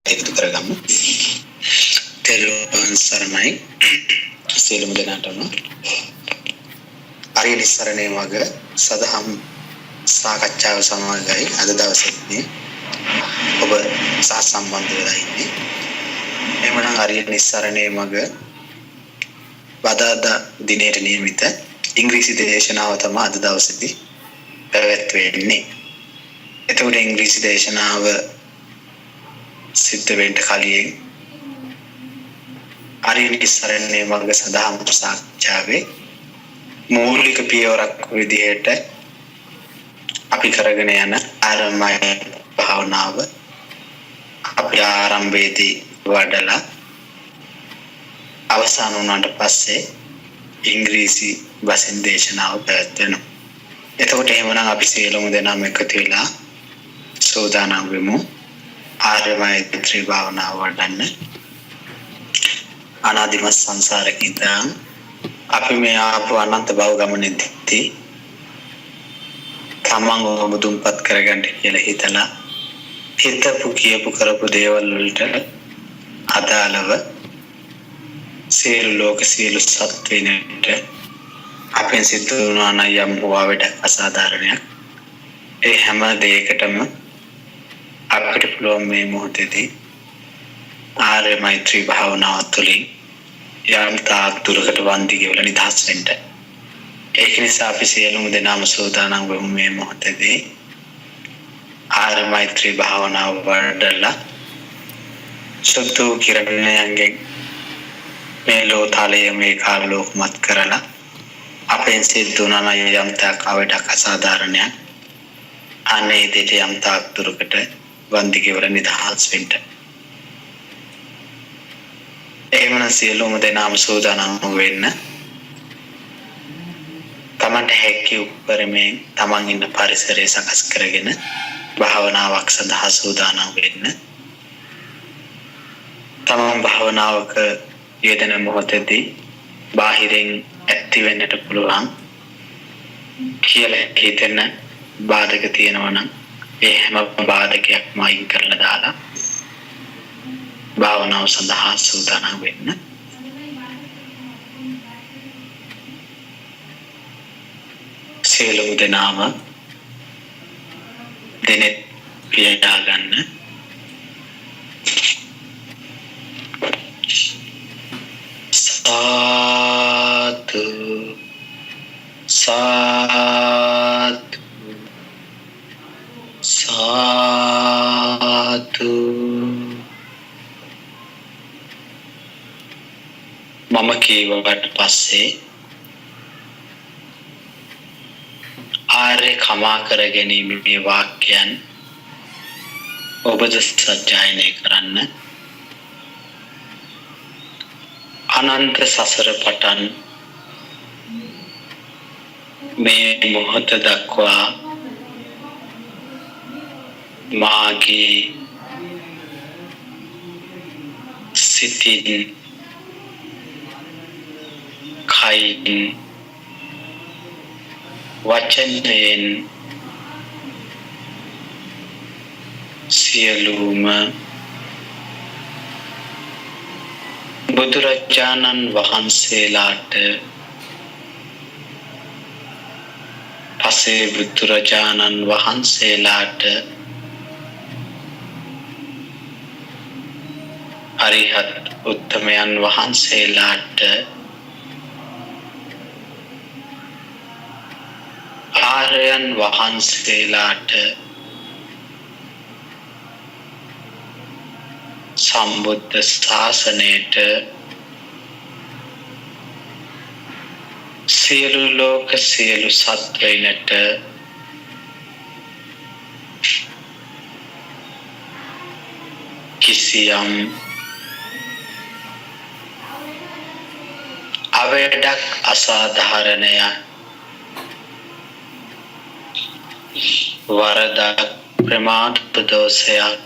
එකතු කරගමු. තෙරුවන් සරණයි සියලුම දෙනාටම. අරිය නිස්සරණේ මග සදහම් සාකච්ඡාව සමගයි අද දවසේදී ඔබ සම්බන්ධ වෙලා ඉන්නේ. එමනම් අරිය නිස්සරණේ මග බදාදා දිනේට නියමිත ඉංග්‍රීසි දේශනාව තමයි අද දවසේදී පැවැත්වෙන්නේ. එතකොට ඉංග්‍රීසි දේශනාව සිද්ධ වෙන්න කලින් අරිය නිස්සරණේ මග සදහම් සාකච්ඡාවේ මූලික පියවරක් විදිහට අපි කරගෙන යන ආරම්භය භාවනාව අපි ආරම්භයේදී වඩලා අවසන් වුණාට පස්සේ ඉංග්‍රීසි භාෂෙන් දේශනාව පැවැත්වෙනවා. එතකොට එහෙමනම් අපි සියලුම දෙනාම එකතු වෙලා සෝදානම් වෙමු ආර්ය මෛත්‍රී භාවනාව වඩන්න. අනාදිමත් සංසාරේ ඉඳන් අපි මේ ආපු අනන්ත භව ගමනේදී තමන්ව මුදුන්පත් කරගන්න කියලා හිතලා හිතපු කියපු කරපු දේවල් වලට අදාළව සියලු ලෝක සියලු සත්ත්වයන්ට අපෙන් සිද්ධ වුණා නම් යම් හොවාවට අසාධාරණයක් ඒ හැම දෙයකටම අපිට පුළුවන් මේ මොහොතේදී ආර්ය මෛත්‍රී භාවනාව තුළින් යම් තාක් දුරකට වන්දි ගෙවලා නිදහස් වෙන්න. ඒක නිසා අපි සියලුම දෙනාම සෝදානම් වෙමු මේ මොහොතේදී ආර්ය මෛත්‍රී භාවනාව වඩලා සුද්ධ කිරණයන්ගෙන් මේ ලෝතාලය මේ කාලෝකමත් කරලා අපෙන් සිද්ධ වුණා නම් යම් තාක් අවඩක් අසාධාරණයක් අනේ දෙට යම් තාක් දුරකට වන්දි ගෙවලා නිදහස් වෙන්න. එහෙමනම් සියලුම දෙනාම සෝදානම් වෙන්න. තමන්ට හැකි උපරිමයෙන් තමන් ඉන්න පරිසරය සකස් කරගෙන භාවනාවක් සඳහා සෝදානම් වෙන්න. තමන් භාවනාවක යෙදෙන මොහොතේදී බාහිරින් ඇති වෙන්නට පුළුවන් කියලා හිතෙන බාධක තියෙනවා නම් ඒ හැම බාධකයක්ම අයින් කරලා දාලා භාවනාව සඳහා සූදානම් වෙන්න. සියලුම දෙනාම දෙනෙත් පියදා ගන්න. සාදු සාදු සාදු. මම කියවට පස්සේ ආර්ය කමා කර ගැනීමේ වාක්‍යයන් ඔබද සජ්ජායනය කරන්න. අනන්ත සසර පටන් මේ මොහොත දක්වා මාගේ සිතින් කයින් වචනයෙන් සියලුම බුදුරජාණන් වහන්සේලාට පසේ බුදුරජාණන් වහන්සේලාට අරිහත් උත්තමයන් වහන්සේලාට ආර්යයන් වහන්සේලාට සම්බුද්ධ ශාසනයට සියලු ලෝක සියලු සත්වයින්ට කිසියම් අවඩක් අසාධාරණයක් වරදක් ප්‍රමාද දෝෂයක්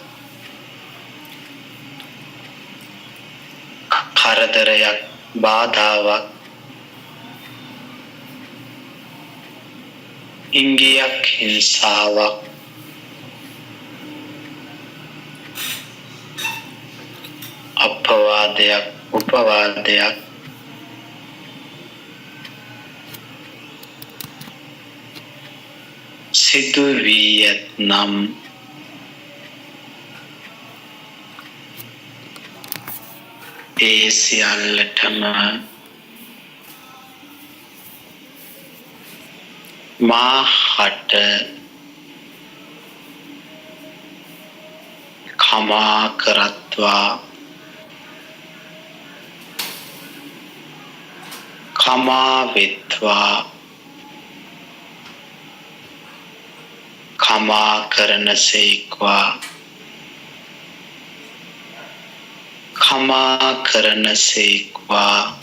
කරදරයක් බාධාවක් ඉංගියක් හිංසාවක් උපවාදයක් සිදු වී ඇතනම් ඒ සියල්ලටම මාහට කමා කරත්වා කමා වෙත්වා කමා කරනසේක්වා කමා කරනසේක්වා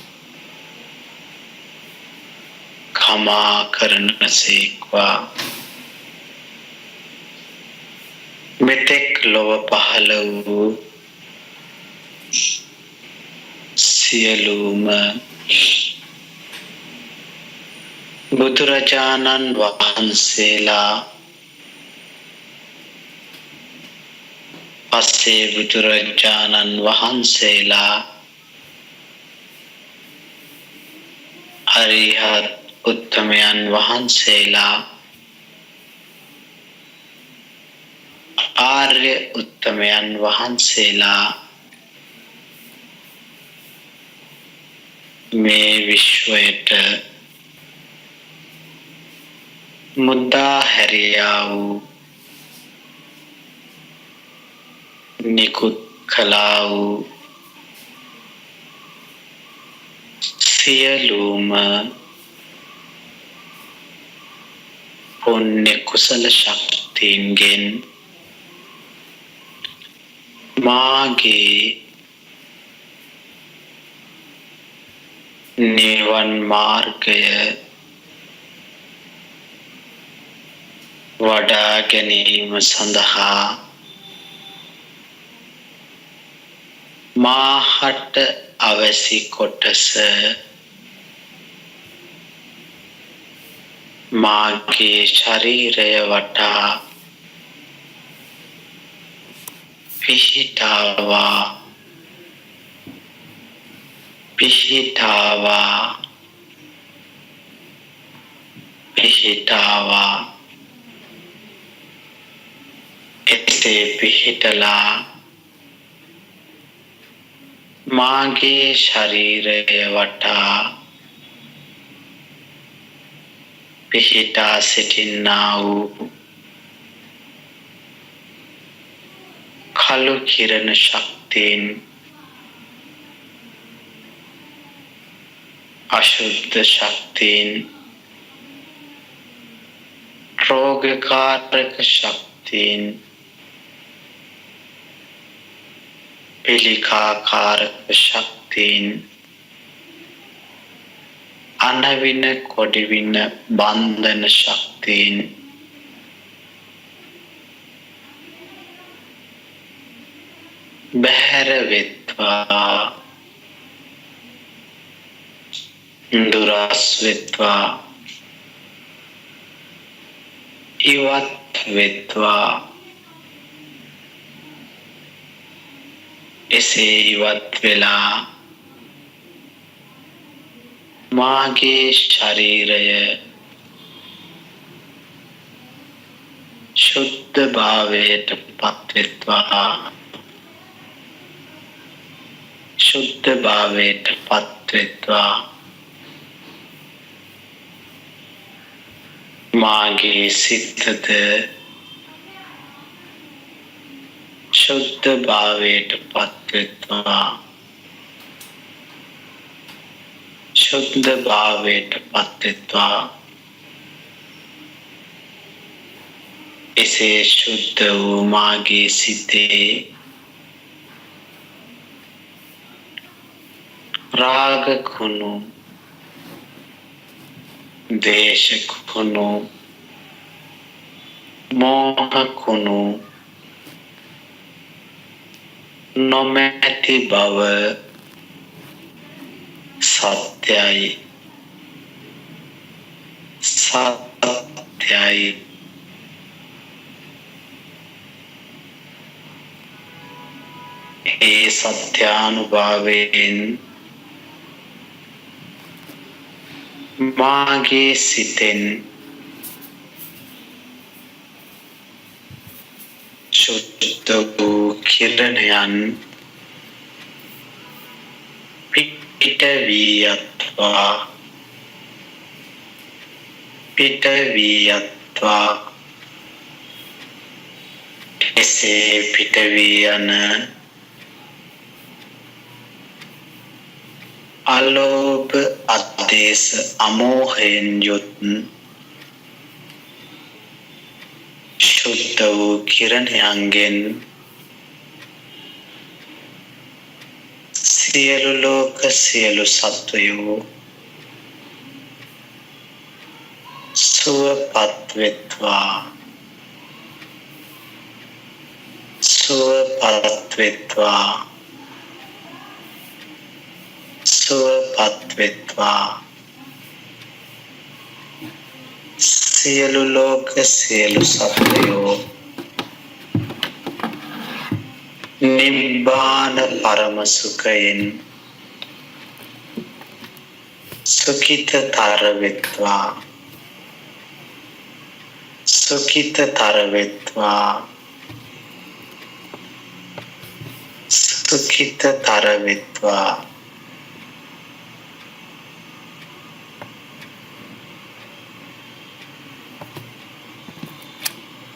කමා කරනසේක්වා මෙතෙක් ලොව පහළ වූ සියලුම බුදුරජාණන් වහන්සේලා පස්සේ බුදුරජාණන් වහන්සේලා අරිහත් උත්තමයන් වහන්සේලා ආර්ය උත්තමයන් වහන්සේලා මේ විශ්වයට මුද්දා හැරියා වූ නිකුත් කළා වූ සියලුම පුණ්‍ය කුසල ශක්තියින්ගෙන් මාගේ නිවන් මාර්ගය වඩා ගැනීම සඳහා මාහට අවැසි කොටස මාගේ ශරීරය වටා පිහිටාවා පිහිටාවා පිහිටාවා එසේ පිහිටලා මාගේ ශරීරය වටා පිහිටා සිටින්නා වූ කළු කිරණ ශක්තියින් අශුද්ධ ශක්තියින් රෝගකාරක ශක්තියින් පිළිකාකාරක ශක්තියින් අනවින කොඩිවින බන්ධන ශක්තියින් බැහැර වෙත්වා දුරස් වෙත්වා ඉවත් වෙත්වා එසේ ඉවත් වෙලා මාගේ ශරීරය ශුද්ධ භාවයට පත්වෙත්වා ශුද්ධ භාවයට පත්වෙත්වා මාගේ සිතද ශුද්ධ භාවයට පත්වෙත්වා ශුද්ධ භාවයට පත්වෙත්වා එසේ ශුද්ධ වූ මාගේ සිතේ රාග කුණු දේශ කුණු මෝහ කුණු නොමැති බව සත්‍යයි සත්‍යයි ඒ සත්‍යානුභාවයෙන් මාගේ සිතෙන් සුද්ධ වූ කිරණයන් පිට වී යත්වා එසේ පිට වී යන අලෝභ අද්වේෂ අමෝහයෙන් යුත් සුද්ධ වූ කිරණයන්ගෙන් සියලු ලෝක සියලු සත්වයෝ සුවපත් වෙත්වා සියලු ලෝක සියලු සත්වයෝ නිබ්බාන පරම සුඛයෙන් සුඛිතතර වෙත්වා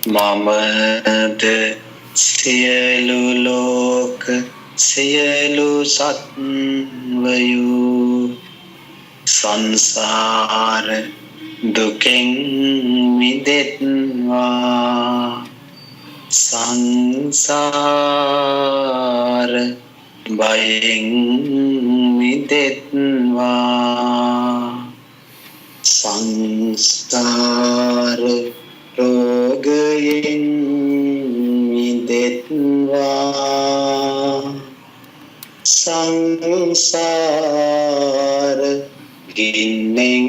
මමද සියලු ලෝක සියලු සත්වයෝ සංසාර දුකෙන් මිදෙත්වා සංසාර බයෙන් මිදෙත්වා සංසාර රෝගයෙන් මිදෙත්වා සංසාර ගින්නෙන්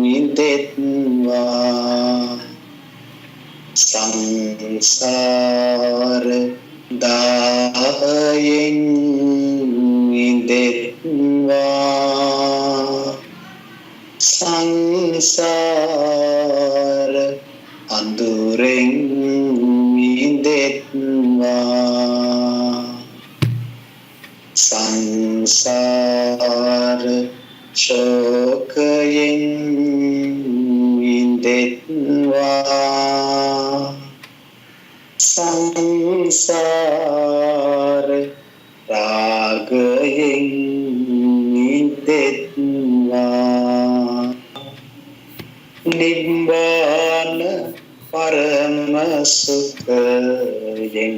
මිදෙත්වා සංසාර දාහයෙන් මිදෙත්වා සංසාර අඳුරෙන් මිදෙත්වා සංසාර ශෝකයෙන් මිදෙත්වා සංසාර රාගයෙන් මිදෙත්වා නිබ්බාන පරම සුඛයෙන්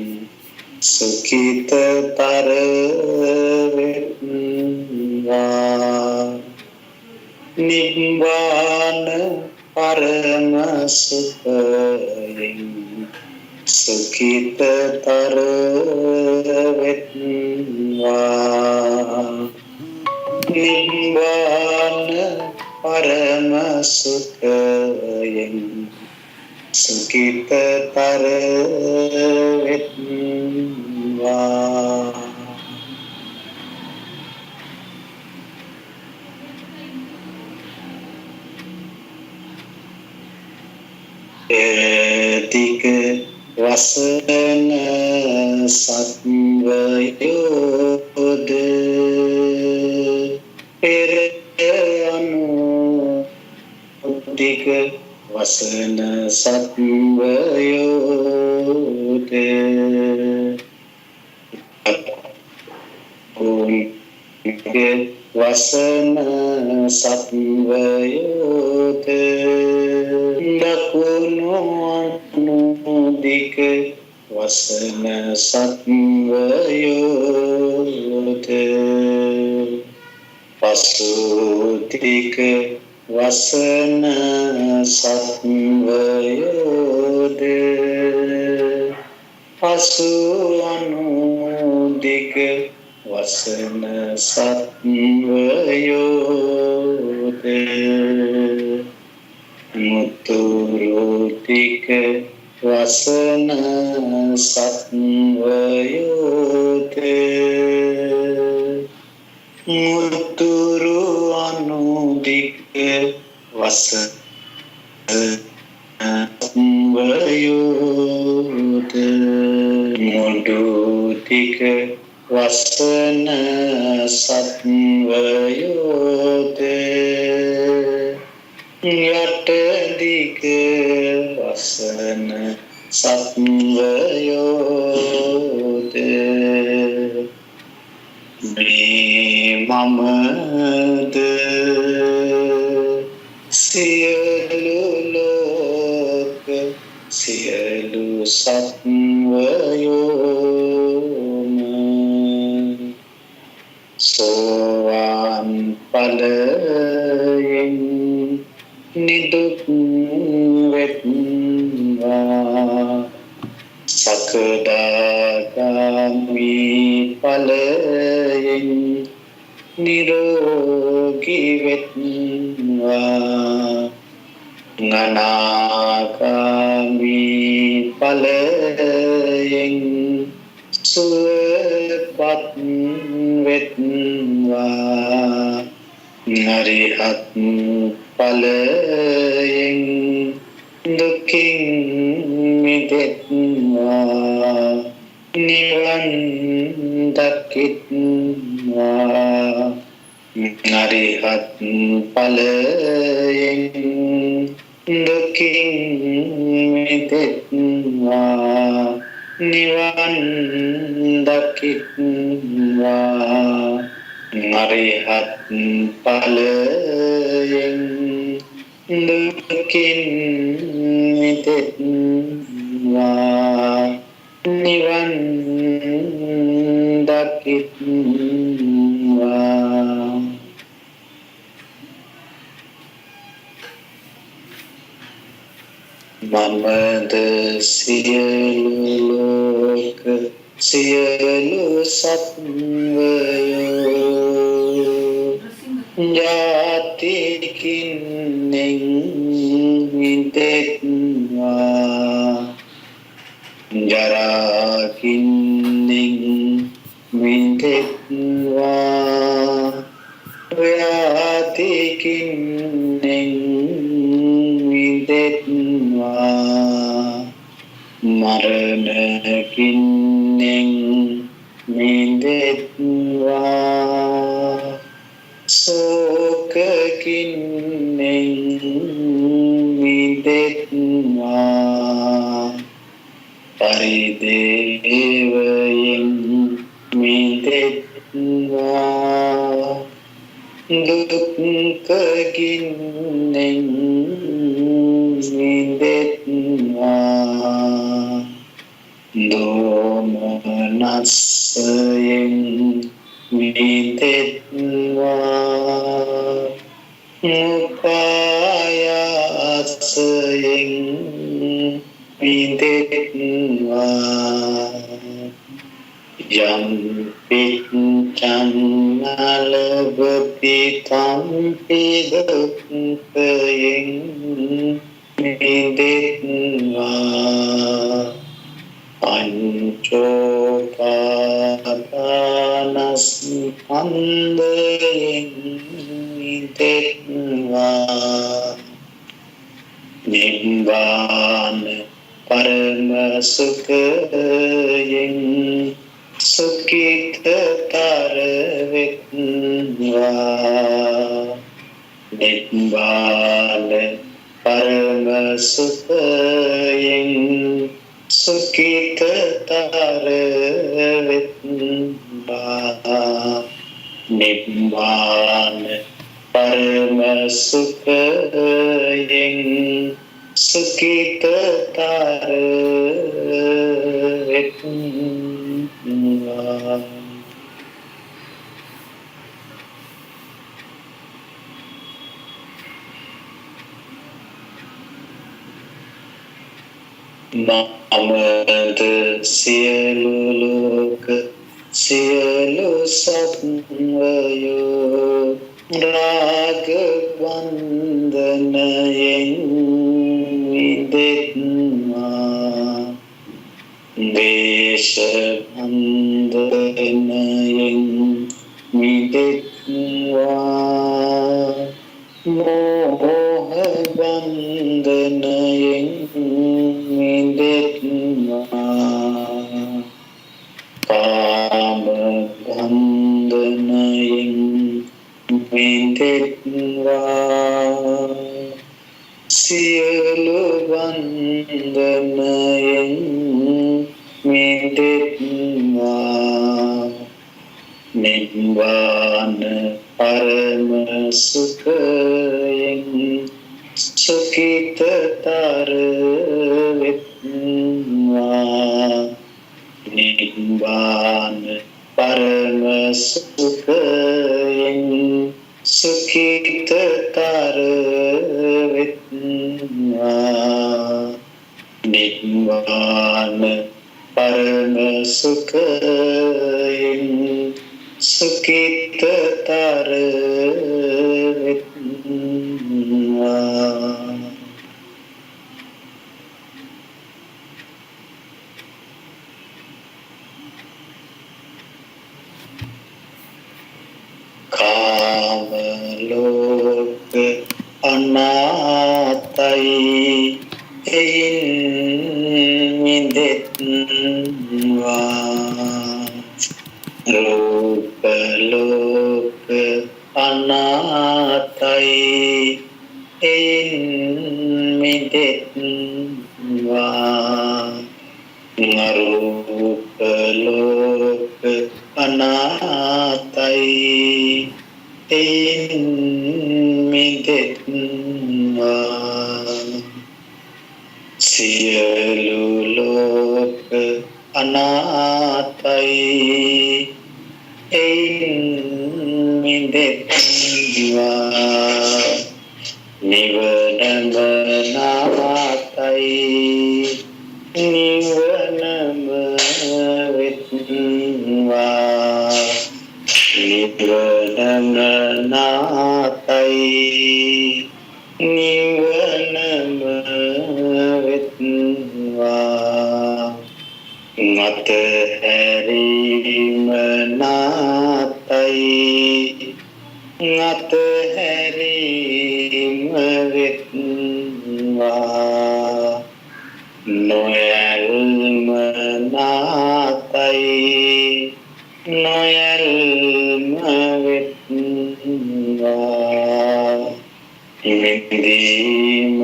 සුඛිතතර වෙත්වා නිබ්බාන පරම සුඛයෙන් සුඛිතතර වෙත්වා නිබ්බාන පරම සුඛයෙන් සුඛිතතර වෙත්වා ඒතික වසන සත්වයෝද පෙර අනුතික වසන සත්වයෝද වසන සත්වයෝද දකුණු අනුදික වසන සත්වයෝද පසුතික වසන සත්වයෝද පසු අනුදික වසන සත්වයෝද මුතුරුතික වසන සත්වයෝද අට්ඨදික වසන සත්වයෝද අට්ඨදික වසන සත්වයෝද මේ මමද සියලු ලෝක සියලු සත්වයෝම සෝවාන් ඵලයෙන් නිදුක් වෙත්වා සකදාගාමි ඵලයෙන් නිරෝගී වෙත්වා අනාගාමි ඵලයෙන් සුවපත් වෙත්වා අරිහත් ඵලයෙන් දුකින් මිදෙත්වා නිවන් දකිත්වා අරිහත් ඵලයෙන් දුකින් මිදෙත්වා නිවන් දකිත්වා අරිහත් ඵලයෙන් දුකින් මිදෙත්වා නිවන් දකිත්වා මමද සියලු ලෝක සියලු සත්වයෝ ජාතිකින් මිදෙත්වා ජරාකින් මිදෙත්වා ව්‍යාධිකින් මිදෙත්වා මරණකින් මිදෙත්වා සෝකකින් මිදෙත්වා පරිදේවයෙන් මිදෙත්වා දුක්ඛකින් මිදෙත්වා දෝමනස්සයෙන් මිදෙත්වා උපායාසයෙන් මිදෙත්වා යම් පිච්ඡං අලබති තම්පි දුක්ඛයෙන් මිදෙත්වා පංචෝපාදානස්කන්ධයෙන් මිදෙත්වා නිබ්බාන පරම සුඛයෙන් සුඛිතතර වෙත්වා නිබ්බාන පරම සුඛයෙන් සුඛිතතර වෙත්වා නිබ්බාන පරම සුඛයෙන් සුඛිතතර වෙත්වා මමද සියලු ලෝක සියලු සත්වයෝ රාග බන්ධනයෙන් මිදෙත්වා දේශ බන්ධනයෙන් මිදෙත්වා මෝහ බන්ධනයෙන් මිදෙත්වා බන්ධනයෙන් මිදෙත්වා සියලු බන්ධනයෙන් මිදෙත්වා නිබ්බාන පරම සුඛයෙන් සුඛිතතර වෙත්වා නිබ්බාන පරම සුඛයෙන් සුඛිතතර වෙත්වා නිබ්බාන පරම සුඛයෙන් සුඛිතතර වෙත්වා කාම ලෝක අනාත්තයි එයින් මිදෙත්වා රූප ලෝක අනාත්තයි එයින් මිදෙත්වා අරූප ලෝක අනාත්තයි එයින් මිදෙත්වා සියලු ලෝක අනාත්තයි එයින් මිදෙත්වා නිවනම නාත්තයි නිවනම වෙත්වා නිවනම නාත්තයි නිවනම වෙත්වා අතහැරීම නාත්තයි අතහැරීම වෙත්වා නොයල්ම නාත්තයි නොයල්ම වෙත්වා මිදීම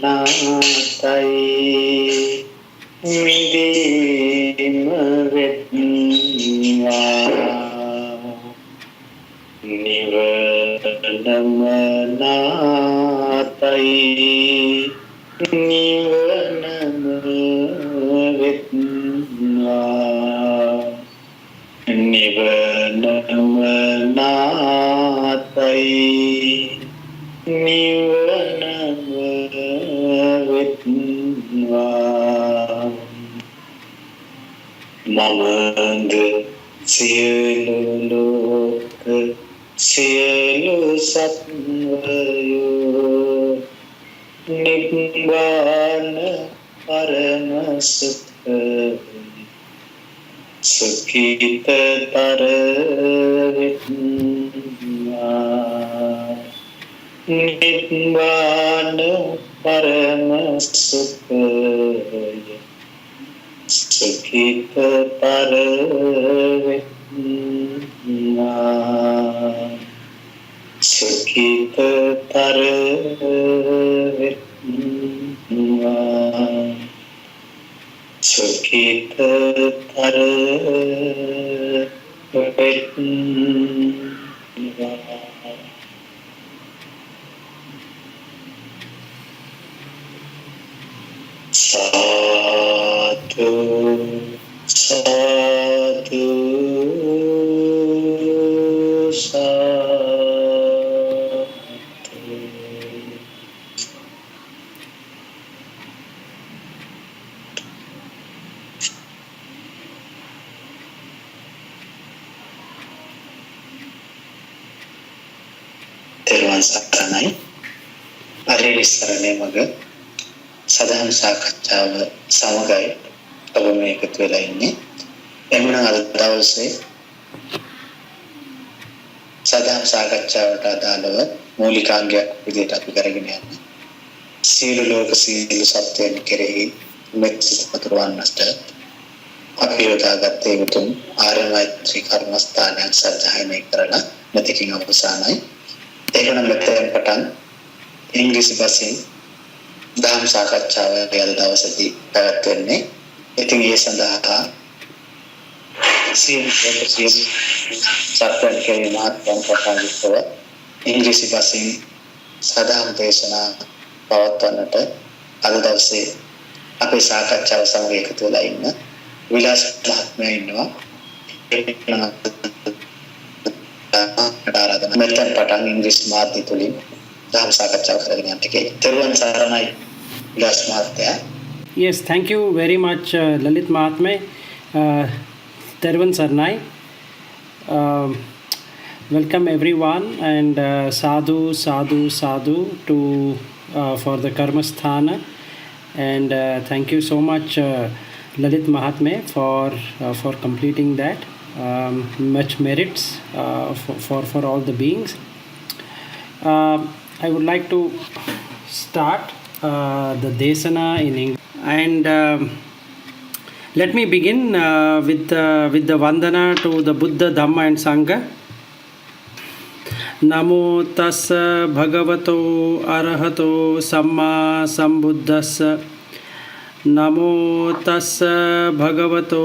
නාත්තයි මිදීම වෙත්වා නිවනම නාත්තයි නිවනම වෙත්වා නිවනම නාත්තයි නිවනම වෙත්වා මමද සියලු ලෝක සියලු සත්වයෝ නිබ්බාන පරම සුඛ සුඛිතතර වෙත්වා නිබ්බාන පරම සුඛය සුඛිතතර වෙත්වා සුඛිතතර වෙත්වා සුඛිතතර වෙත්වා සාදු සාදු සාදු තෙරුවන් සරණයි අරේ විස්තරණය මග සදහම් සාකච්ඡාව සමගයි ඔබ මේ එකතු වෙලා ඉන්නේ. එමුනම් අද දවසේ සදහම් සාකච්ඡාවට අදාළව මූලිකාංගයක් විදිහට අපි කරගෙන යන්නේ සීල ලෝක සීල සත්‍යයන් කෙරෙහි මෙත් පතුරවන්නට අපි යොදාගත්තේ උතුම් ආර්ය මෛත්‍රී කර්මස්ථානයක් සජ්ජායනය කරලා මෙතකින් අවසానයි. එහෙනම් මෙතෙන් පටන් ඉංග්‍රීසි භාෂෙන් දහම් සාකච්ඡාව අද දවසේදී පැවැත්වෙන්නේ. ඉතින් ඒ සඳහා සත්‍යයන් කෙරෙහි මහත්යන් ප්‍රකාශිතව ඉංග්‍රීසි භාෂෙන් සදාම් දේශනා පවත්වන්නට අද දවසේ අපේ සාකච්ඡාව සමග එකතු වෙලා ඉන්න විලාස් මහත්මයා ඉන්නවා. ආරාධනා මෙතෙන් පටන් ඉංග්‍රීසි මාධ්‍ය තුලින් දහම් සාකච්ඡාව කරගෙන යන්න කේ. තෙරුවන් සරණයි විලාස් මහත්මයා. Yes, thank you very much, Lalit Mahatme. Tervan Sarnai. Welcome everyone, and sadhu to for the Karmasthana, and thank you so much, Lalit Mahatme, for completing that. Much merits for all the beings. I would like to start the Desana in English. And let me begin with the Vandana to the Buddha, Dhamma and Sangha. Namo tassa bhagavato arahato samma sambuddhassa. Namo tassa bhagavato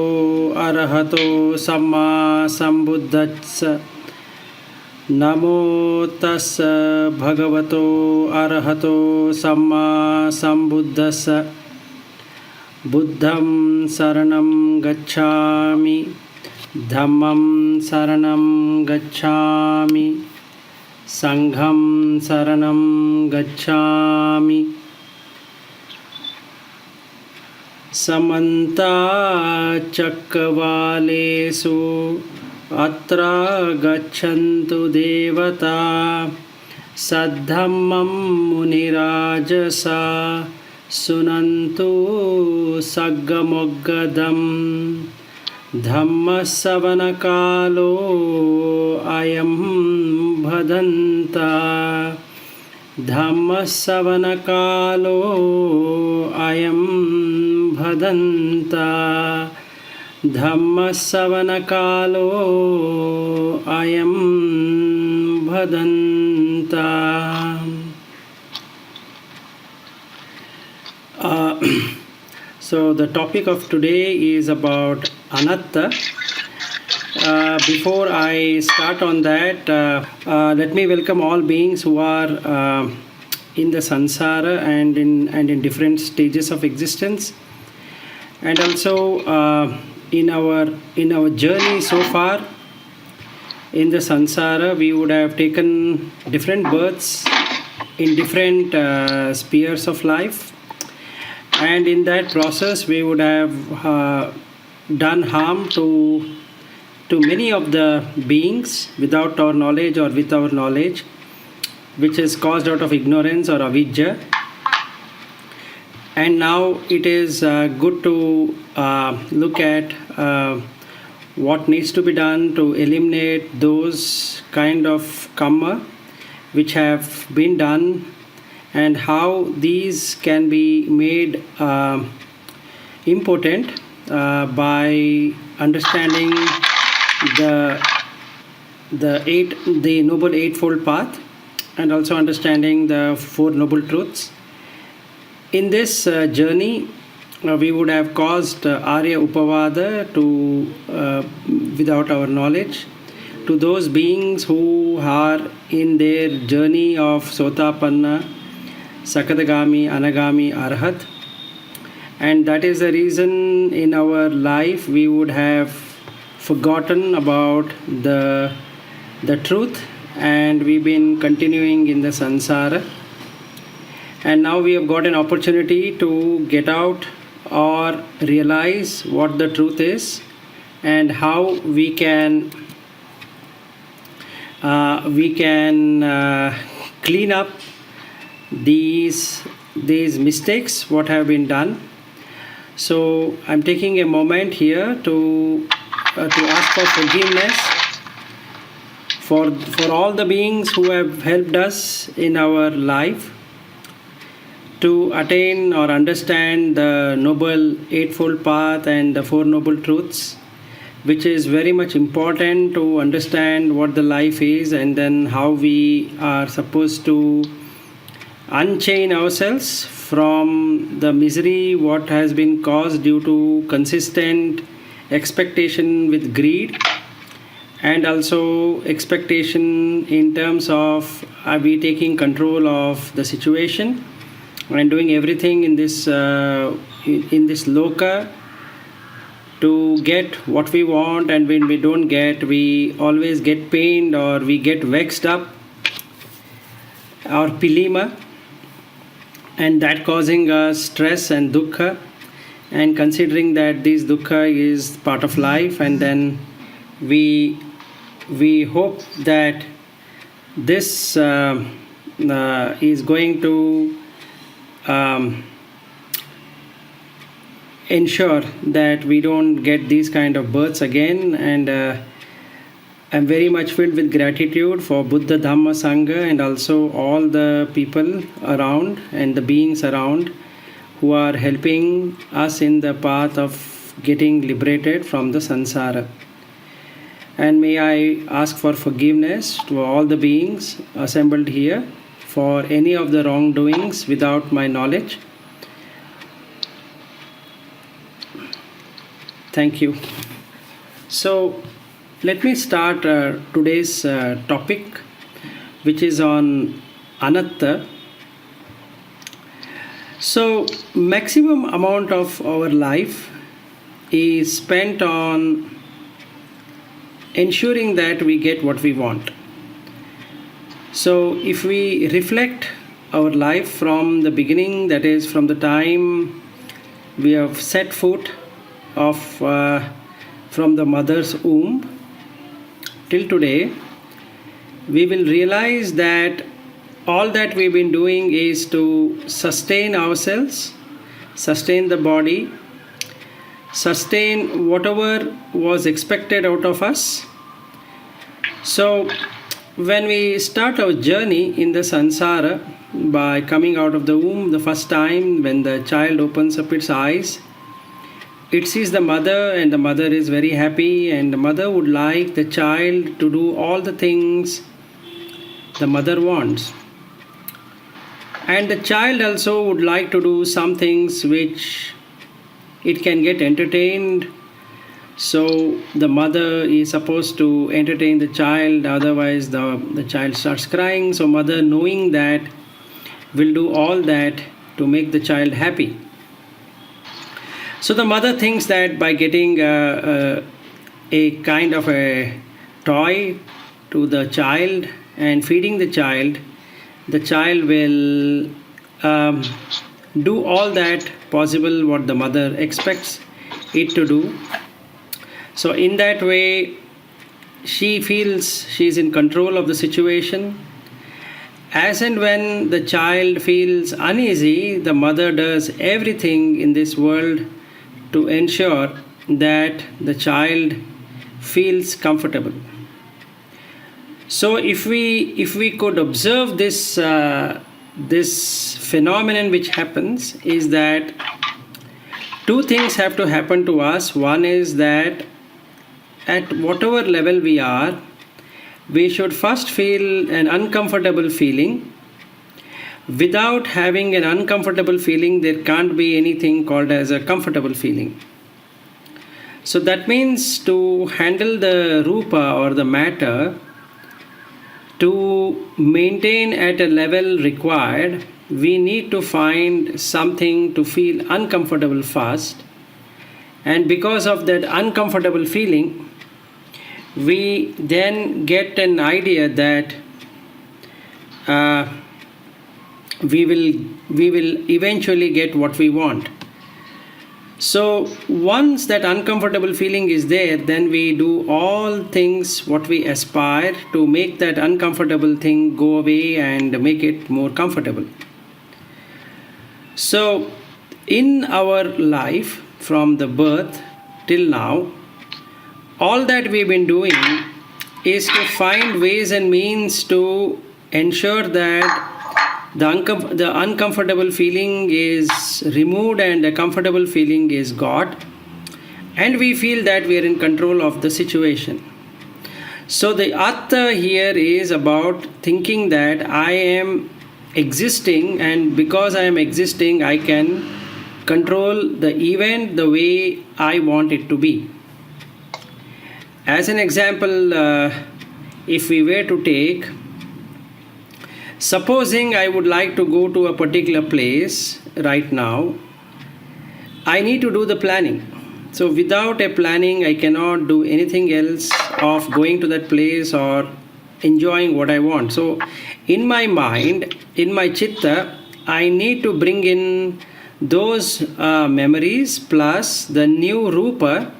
arahato samma sambuddhassa. Namo tassa bhagavato arahato samma sambuddhassa. Buddham saranam gacchami, dhammam saranam gacchami, sangham saranam gacchami. Samanta cakkavalesu atra gacchantu devata saddhammam munirajasa sunantu saggamoggadam dhammasavanakalo ayam bhadanta dhammasavanakalo ayam bhadanta dhammasavanakalo ayam bhadanta. So the topic of today is about anatta. Before I start on that, let me welcome all beings who are in the samsara and in different stages of existence, and also in our journey so far in the samsara. We would have taken different births in different spheres of life. And in that process, we would have done harm to many of the beings without our knowledge or with our knowledge, which is caused out of ignorance or avidya. And now it is good to look at what needs to be done to eliminate those kind of karma which have been done, and how these can be made impotent by understanding the noble eightfold path, and also understanding the four noble truths. In this journey, we would have caused Arya Upavada to without our knowledge to those beings who are in their journey of Sotapanna, Sakadagami, Anagami, Arhat. And that is the reason in our life we would have forgotten about the truth, and we've been continuing in the samsara. And now we have got an opportunity to get out or realize what the truth is, and how we can clean up these mistakes what have been done. So I'm taking a moment here to ask for forgiveness for all the beings who have helped us in our life, to attain or understand the Noble Eightfold Path and the Four Noble Truths, which is very much important to understand what the life is and then how we are supposed to unchain ourselves from the misery what has been caused due to consistent expectation with greed, and also expectation in terms of are we taking control of the situation and doing everything in this loka to get what we want, and when we don't get, we always get pained or we get vexed up or pilima, and that causing us stress and dukkha, and considering that this dukkha is part of life, and then we hope that this is going to ensure that we don't get these kind of births again. And I'm very much filled with gratitude for Buddha, Dhamma, Sangha, and also all the people around and the beings around who are helping us in the path of getting liberated from the samsara. And may I ask for forgiveness to all the beings assembled here for any of the wrongdoings without my knowledge. Thank you. So let me start today's topic, which is on anatta. So maximum amount of our life is spent on ensuring that we get what we want. So if we reflect our life from the beginning, that is from the time we have set foot of from the mother's womb till today, we will realize that all that we've been doing is to sustain ourselves, sustain the body, sustain whatever was expected out of us. So when we start our journey in the samsara by coming out of the womb the first time, when the child opens up its eyes, it sees the mother, and the mother is very happy, and the mother would like the child to do all the things the mother wants. And the child also would like to do some things which it can get entertained. So the mother is supposed to entertain the child, otherwise the child starts crying. So mother, knowing that, will do all that to make the child happy. So the mother thinks that by getting a kind of a toy to the child and feeding the child will do all that possible what the mother expects it to do. So in that way, she feels she is in control of the situation. As and when the child feels uneasy, the mother does everything in this world to ensure that the child feels comfortable. So if we could observe this phenomenon which happens, is that two things have to happen to us. One is that at whatever level we are, we should first feel an uncomfortable feeling. Without having an uncomfortable feeling, there can't be anything called as a comfortable feeling. So that means to handle the rupa or the matter, to maintain at a level required, we need to find something to feel uncomfortable first. And because of that uncomfortable feeling, we then get an idea that we will eventually get what we want. So once that uncomfortable feeling is there, then we do all things what we aspire to make that uncomfortable thing go away and make it more comfortable. So in our life from the birth till now, all that we've been doing is to find ways and means to ensure that The uncomfortable feeling is removed and the comfortable feeling is God. And we feel that we are in control of the situation. So the atta here is about thinking that I am existing, and because I am existing, I can control the event the way I want it to be. As an example, if we were to take, supposing I would like to go to a particular place right now, I need to do the planning. So without a planning, I cannot do anything else of going to that place or enjoying what I want. So in my mind, in my chitta, I need to bring in those memories plus the new rupa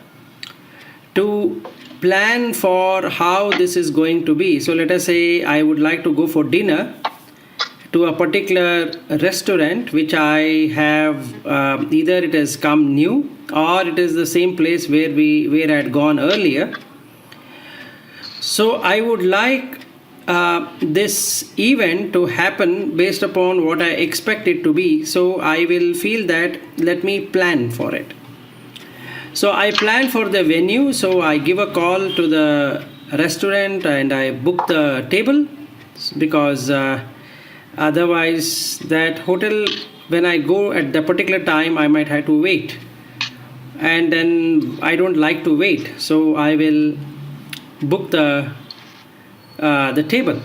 to plan for how this is going to be. So let us say I would like to go for dinner to a particular restaurant which I have either it has come new or it is the same place where I had gone earlier. So I would like this event to happen based upon what I expect it to be. So I will feel that let me plan for it. So I plan for the venue. So I give a call to the restaurant and I book the table, because otherwise that hotel, when I go at the particular time, I might have to wait, and then I don't like to wait, so I will book the table.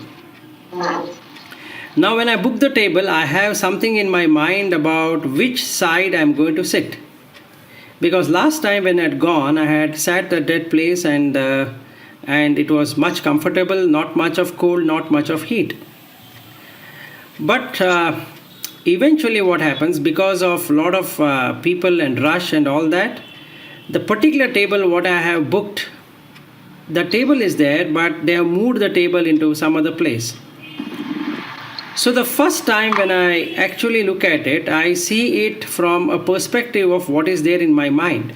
Now when I book the table, I have something in my mind about which side I am going to sit, because last time when I had gone, I had sat at that place and it was much comfortable, not much of cold, not much of heat. But eventually what happens, because of a lot of people and rush and all that, the particular table what I have booked, the table is there, but they have moved the table into some other place. So the first time when I actually look at it, I see it from a perspective of what is there in my mind.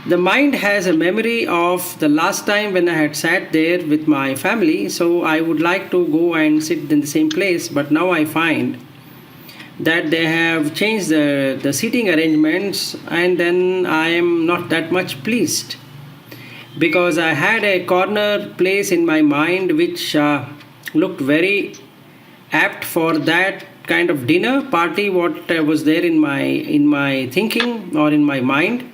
The mind has a memory of the last time when I had sat there with my family, so I would like to go and sit in the same place, but now I find that they have changed the seating arrangements, and then I am not that much pleased, because I had a corner place in my mind which looked very apt for that kind of dinner party what was there in my thinking or in my mind.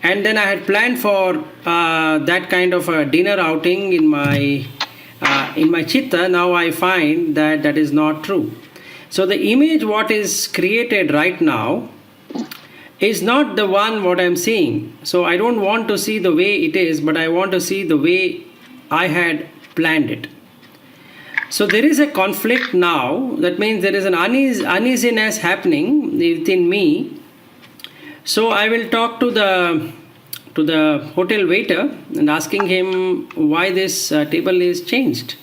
And then I had planned for that kind of a dinner outing in my chitta. Now I find that that is not true. So the image what is created right now is not the one what I am seeing. So I don't want to see the way it is, but I want to see the way I had planned it. So there is a conflict now. That means there is an uneasiness happening within me. So I will talk to the hotel waiter and asking him why this table is changed.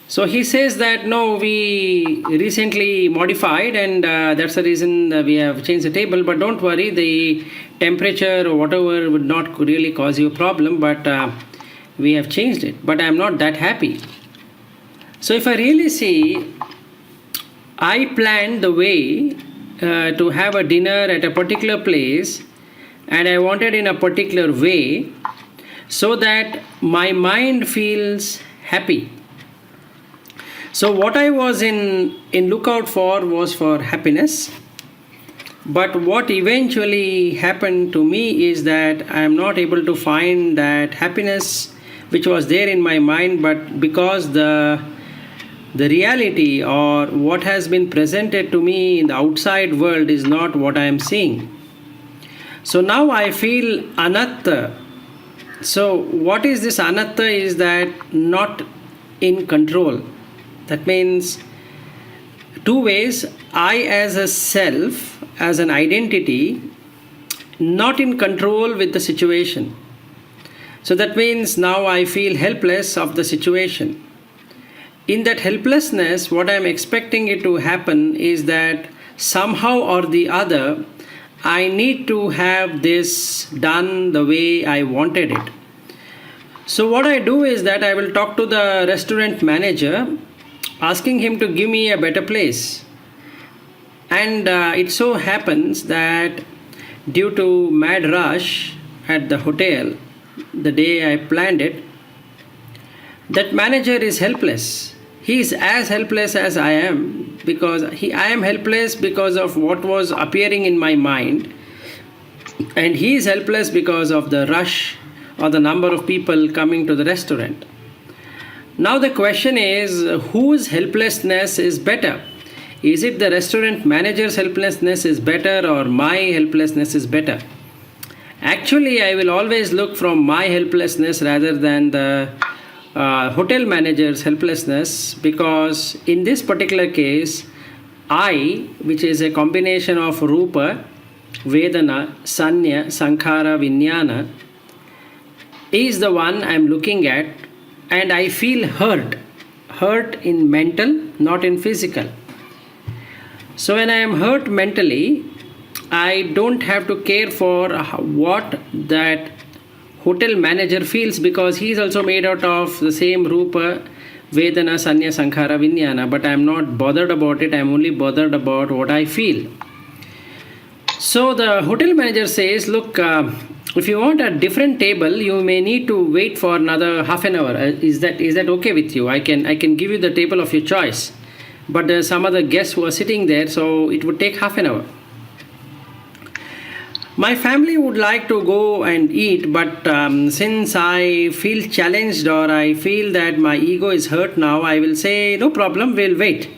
So he says that no, we recently modified and that's the reason we have changed the table. But don't worry, the temperature or whatever would not really cause you a problem, but we have changed it. But I am not that happy. So if I really see, I planned the way to have a dinner at a particular place, and I wanted in a particular way so that my mind feels happy. So what I was in lookout for was for happiness. But what eventually happened to me is that I am not able to find that happiness which was there in my mind, but because the reality or what has been presented to me in the outside world is not what I am seeing. So now I feel anatta. So what is this anatta is that not in control. That means two ways. I as a self, as an identity, not in control with the situation. So that means now I feel helpless of the situation. In that helplessness, what I am expecting it to happen is that somehow or the other, I need to have this done the way I wanted it. So what I do is that I will talk to the restaurant manager asking him to give me a better place. And it so happens that due to mad rush at the hotel, the day I planned it, that manager is helpless. He is as helpless as I am, because I am helpless because of what was appearing in my mind, and he is helpless because of the rush or the number of people coming to the restaurant. Now the question is, whose helplessness is better? Is it the restaurant manager's helplessness is better, or my helplessness is better? Actually, I will always look from my helplessness rather than the hotel manager's helplessness, because in this particular case, I, which is a combination of Rupa, Vedana, Sanya, Sankhara, Vijnana, is the one I am looking at, and I feel hurt. Hurt in mental, not in physical. So when I am hurt mentally, I don't have to care for what that hotel manager feels, because he is also made out of the same Rupa, Vedana, Sanya, Sankhara, Vijnana, but I am not bothered about it. I am only bothered about what I feel. So the hotel manager says, look, if you want a different table, you may need to wait for another half an hour. Is that okay with you? I can give you the table of your choice, but there are some other guests who are sitting there, so it would take half an hour. My family would like to go and eat, but since I feel challenged, or I feel that my ego is hurt now, I will say, no problem, we'll wait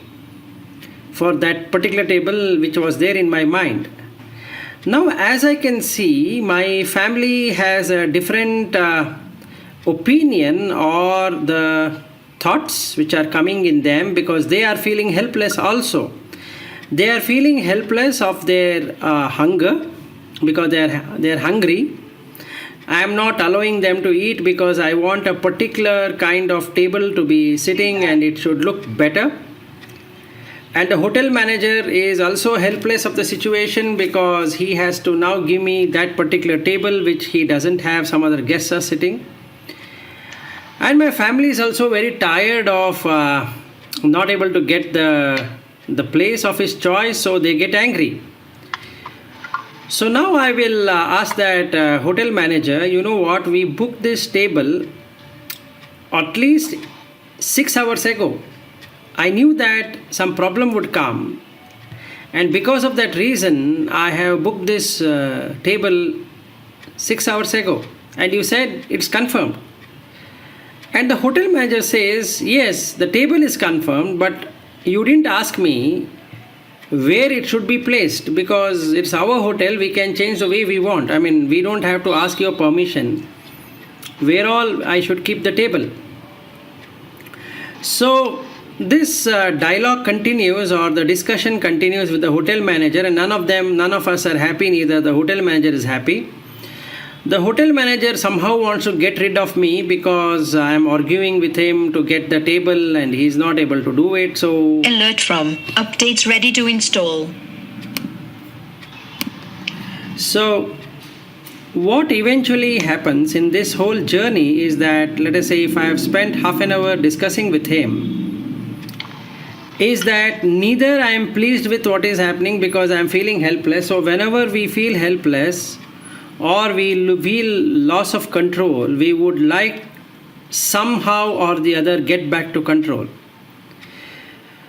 for that particular table which was there in my mind. Now, as I can see, my family has a different opinion or the thoughts which are coming in them, because they are feeling helpless also. They are feeling helpless of their hunger, because they are hungry. I am not allowing them to eat because I want a particular kind of table to be sitting and it should look better. And the hotel manager is also helpless of the situation, because he has to now give me that particular table which he doesn't have, some other guests are sitting. And my family is also very tired of not able to get the place of his choice, so they get angry. So now I will ask that hotel manager, you know what, we booked this table at least 6 hours ago. I knew that some problem would come, and because of that reason, I have booked this table 6 hours ago, and you said it's confirmed. And the hotel manager says, yes, the table is confirmed, but you didn't ask me where it should be placed, because it's our hotel, we can change the way we want. I mean, we don't have to ask your permission where all I should keep the table. So this dialogue continues, or the discussion continues with the hotel manager, and none of us are happy. Neither the hotel manager is happy. The hotel manager somehow wants to get rid of me because I am arguing with him to get the table and he is not able to do it. So alert from updates ready to install. So what eventually happens in this whole journey is that, let us say if I have spent half an hour discussing with him, is that neither I am pleased with what is happening because I am feeling helpless. So whenever we feel helpless or we feel loss of control, we would like somehow or the other get back to control.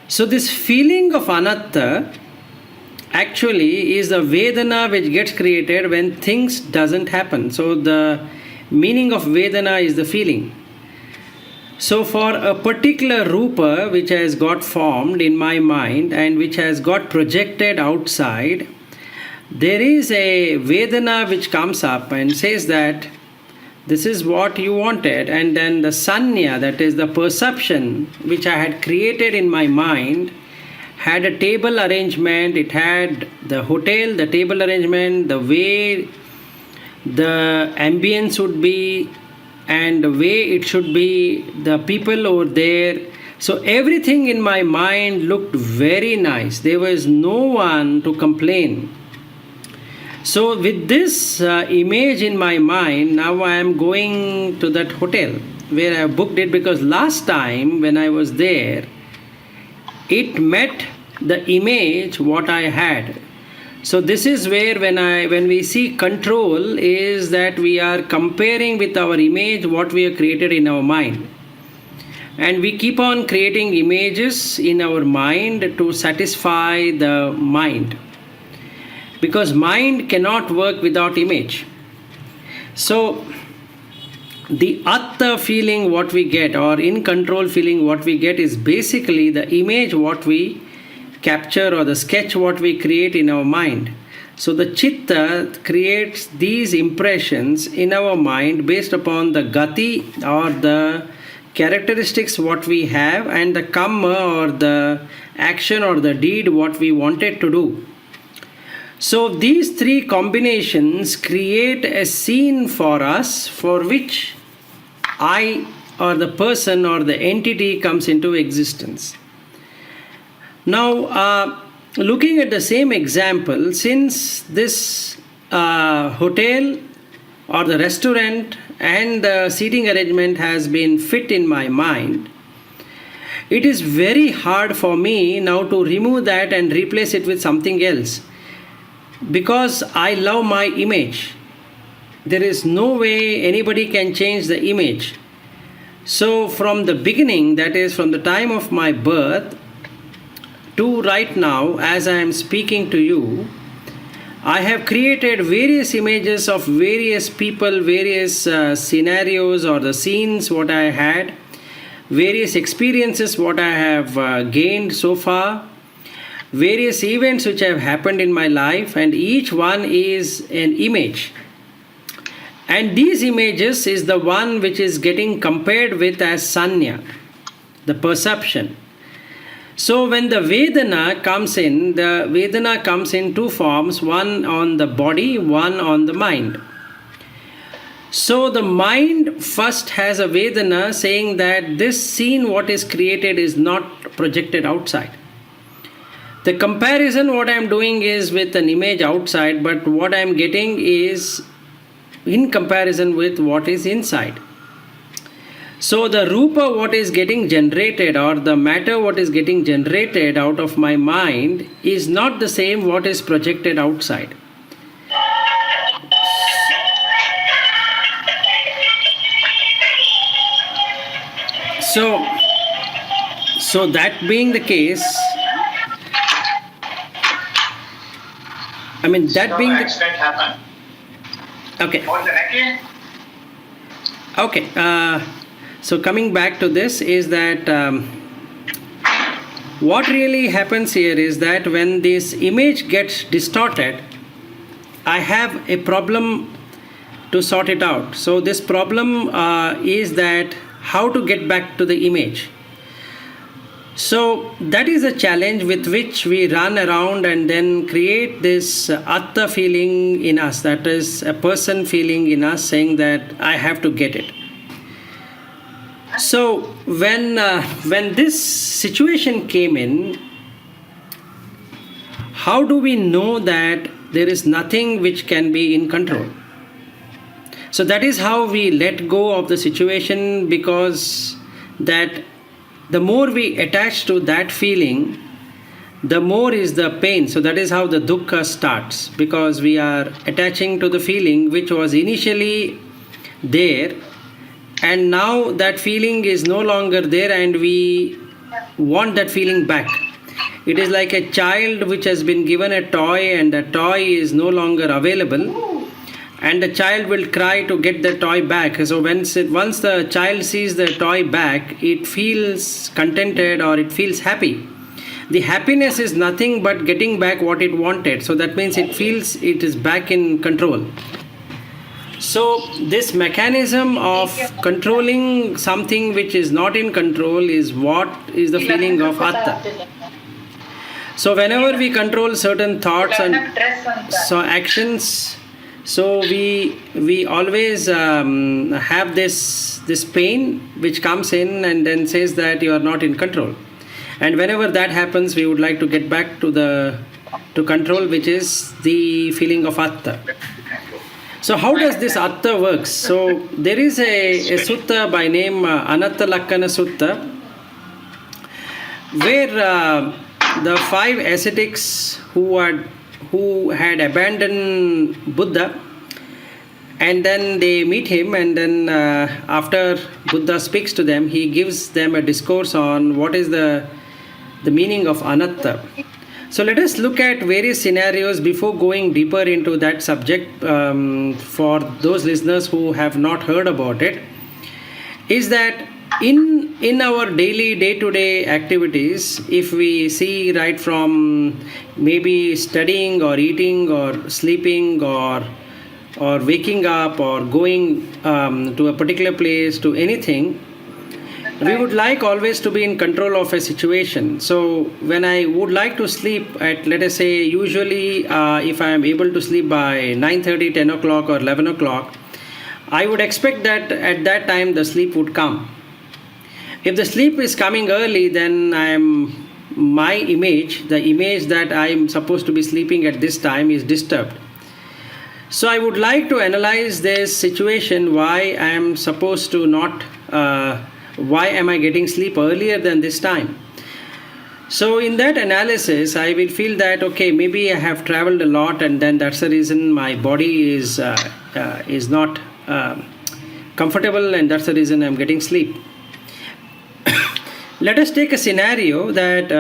So this feeling of anatta actually is the Vedana which gets created when things doesn't happen. So the meaning of Vedana is the feeling. So for a particular Rupa which has got formed in my mind and which has got projected outside, there is a Vedana which comes up and says that this is what you wanted, and then the Sanya, that is the perception which I had created in my mind, had a table arrangement, it had the hotel, the table arrangement, the way the ambience would be and the way it should be, the people over there. So everything in my mind looked very nice. There was no one to complain. So with this image in my mind, now I am going to that hotel where I booked it, because last time when I was there, it met the image what I had. So this is where when we see control is that we are comparing with our image what we have created in our mind. And we keep on creating images in our mind to satisfy the mind. Because mind cannot work without image. So the atta feeling what we get, or in control feeling what we get, is basically the image what we capture or the sketch what we create in our mind. So the chitta creates these impressions in our mind based upon the gati or the characteristics what we have and the kamma or the action or the deed what we wanted to do. So these three combinations create a scene for us for which I or the person or the entity comes into existence. Now, looking at the same example, since this hotel or the restaurant and the seating arrangement has been fit in my mind, it is very hard for me now to remove that and replace it with something else, because I love my image. There is no way anybody can change the image. So from the beginning, that is from the time of my birth to right now, as I am speaking to you, I have created various images of various people, various scenarios or the scenes what I had, various experiences what I have gained so far, various events which have happened in my life, and each one is an image. And these images is the one which is getting compared with as sanya, the perception. So when the Vedana comes in, the Vedana comes in two forms, one on the body, one on the mind. So the mind first has a Vedana saying that this scene what is created is not projected outside. The comparison what I am doing is with an image outside, but what I am getting is in comparison with what is inside. So the rupa what is getting generated, or the matter what is getting generated out of my mind, is not the same what is projected outside. So that being the case, I mean that being the accident happened. Okay. So coming back to this is that what really happens here is that when this image gets distorted, I have a problem to sort it out. So this problem is that how to get back to the image. So that is a challenge with which we run around and then create this atta feeling in us, that is a person feeling in us saying that I have to get it. So when this situation came in, how do we know that there is nothing which can be in control? So that is how we let go of the situation, because that the more we attach to that feeling, the more is the pain. So that is how the dukkha starts, because we are attaching to the feeling which was initially there, and now that feeling is no longer there and we want that feeling back. It is like a child which has been given a toy and the toy is no longer available, and the child will cry to get the toy back. So once the child sees the toy back, it feels contented or it feels happy. The happiness is nothing but getting back what it wanted. So that means it feels it is back in control. So this mechanism of controlling something which is not in control is what is the feeling of atta. So whenever we control certain thoughts and so actions, so we always have this pain which comes in and then says that you are not in control. And whenever that happens, we would like to get back to control, which is the feeling of atta. So how does this atta works? So there is a sutta by name Tilakkhana Sutta. where the five ascetics who had abandoned Buddha, and then they meet him, and then after Buddha speaks to them, he gives them a discourse on what is the meaning of anatta. So let us look at various scenarios before going deeper into that subject. For those listeners who have not heard about it, is that in our daily day-to-day activities, if we see right from maybe studying or eating or sleeping or waking up or going to a particular place, to anything, we would like always to be in control of a situation. So when I would like to sleep at, let us say, usually if I am able to sleep by 9:30, 10 o'clock or 11 o'clock, I would expect that at that time the sleep would come. If the sleep is coming early, then my image, the image that I am supposed to be sleeping at this time, is disturbed. So I would like to analyze this situation, why I am supposed to not, why am I getting sleep earlier than this time? So in that analysis, I will feel that, okay, maybe I have traveled a lot, and then that's the reason my body is not comfortable, and that's the reason I'm getting sleep. Let us take a scenario that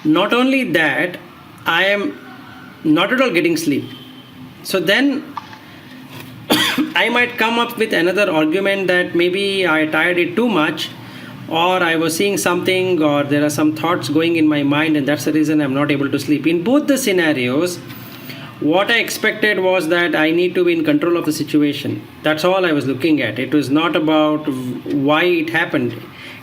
not only that, I am not at all getting sleep. So then I might come up with another argument that maybe I tired it too much, or I was seeing something, or there are some thoughts going in my mind, and that's the reason I'm not able to sleep. In both the scenarios, what I expected was that I need to be in control of the situation. That's all I was looking at. It was not about why it happened.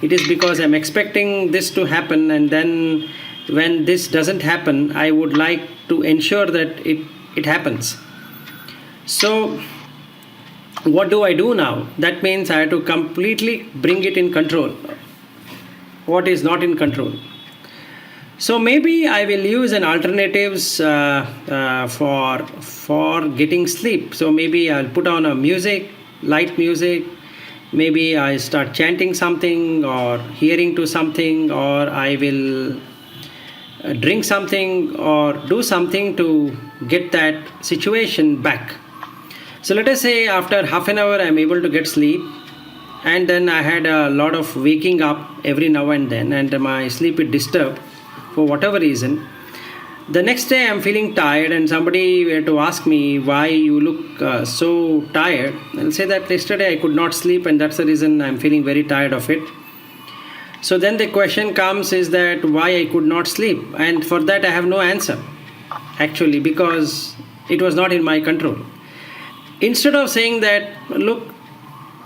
It is because I'm expecting this to happen, and then when this doesn't happen, I would like to ensure that it happens. So what do I do now? That means I have to completely bring it in control. What is not in control? So maybe I will use an alternatives for getting sleep. So maybe I'll put on a music, light music. Maybe I start chanting something or hearing to something, or I will drink something or do something to get that situation back. So let us say after half an hour I'm able to get sleep, and then I had a lot of waking up every now and then, and my sleep is disturbed for whatever reason. The next day I'm feeling tired, and somebody were to ask me why you look so tired. I'll say that yesterday I could not sleep, and that's the reason I'm feeling very tired of it. So then the question comes is that why I could not sleep, and for that I have no answer actually, because it was not in my control. Instead of saying that, look,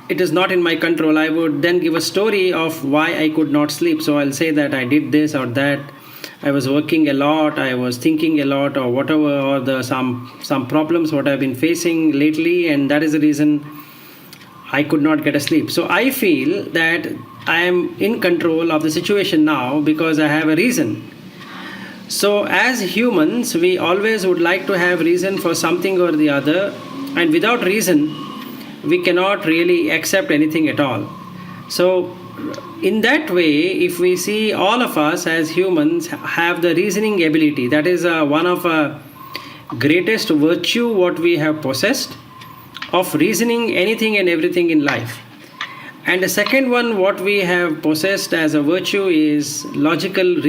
it is not in my control, I would then give a story of why I could not sleep. So I'll say that I did this or that, I was working a lot, I was thinking a lot, or whatever, or some problems what I've been facing lately, and that is the reason I could not get a sleep. So I feel that I am in control of the situation now because I have a reason. So as humans, we always would like to have reason for something or the other, and without reason, we cannot really accept anything at all. So in that way, if we see, all of us as humans have the reasoning ability. That is one of greatest virtue what we have possessed, of reasoning anything and everything in life. And the second one what we have possessed as a virtue is logical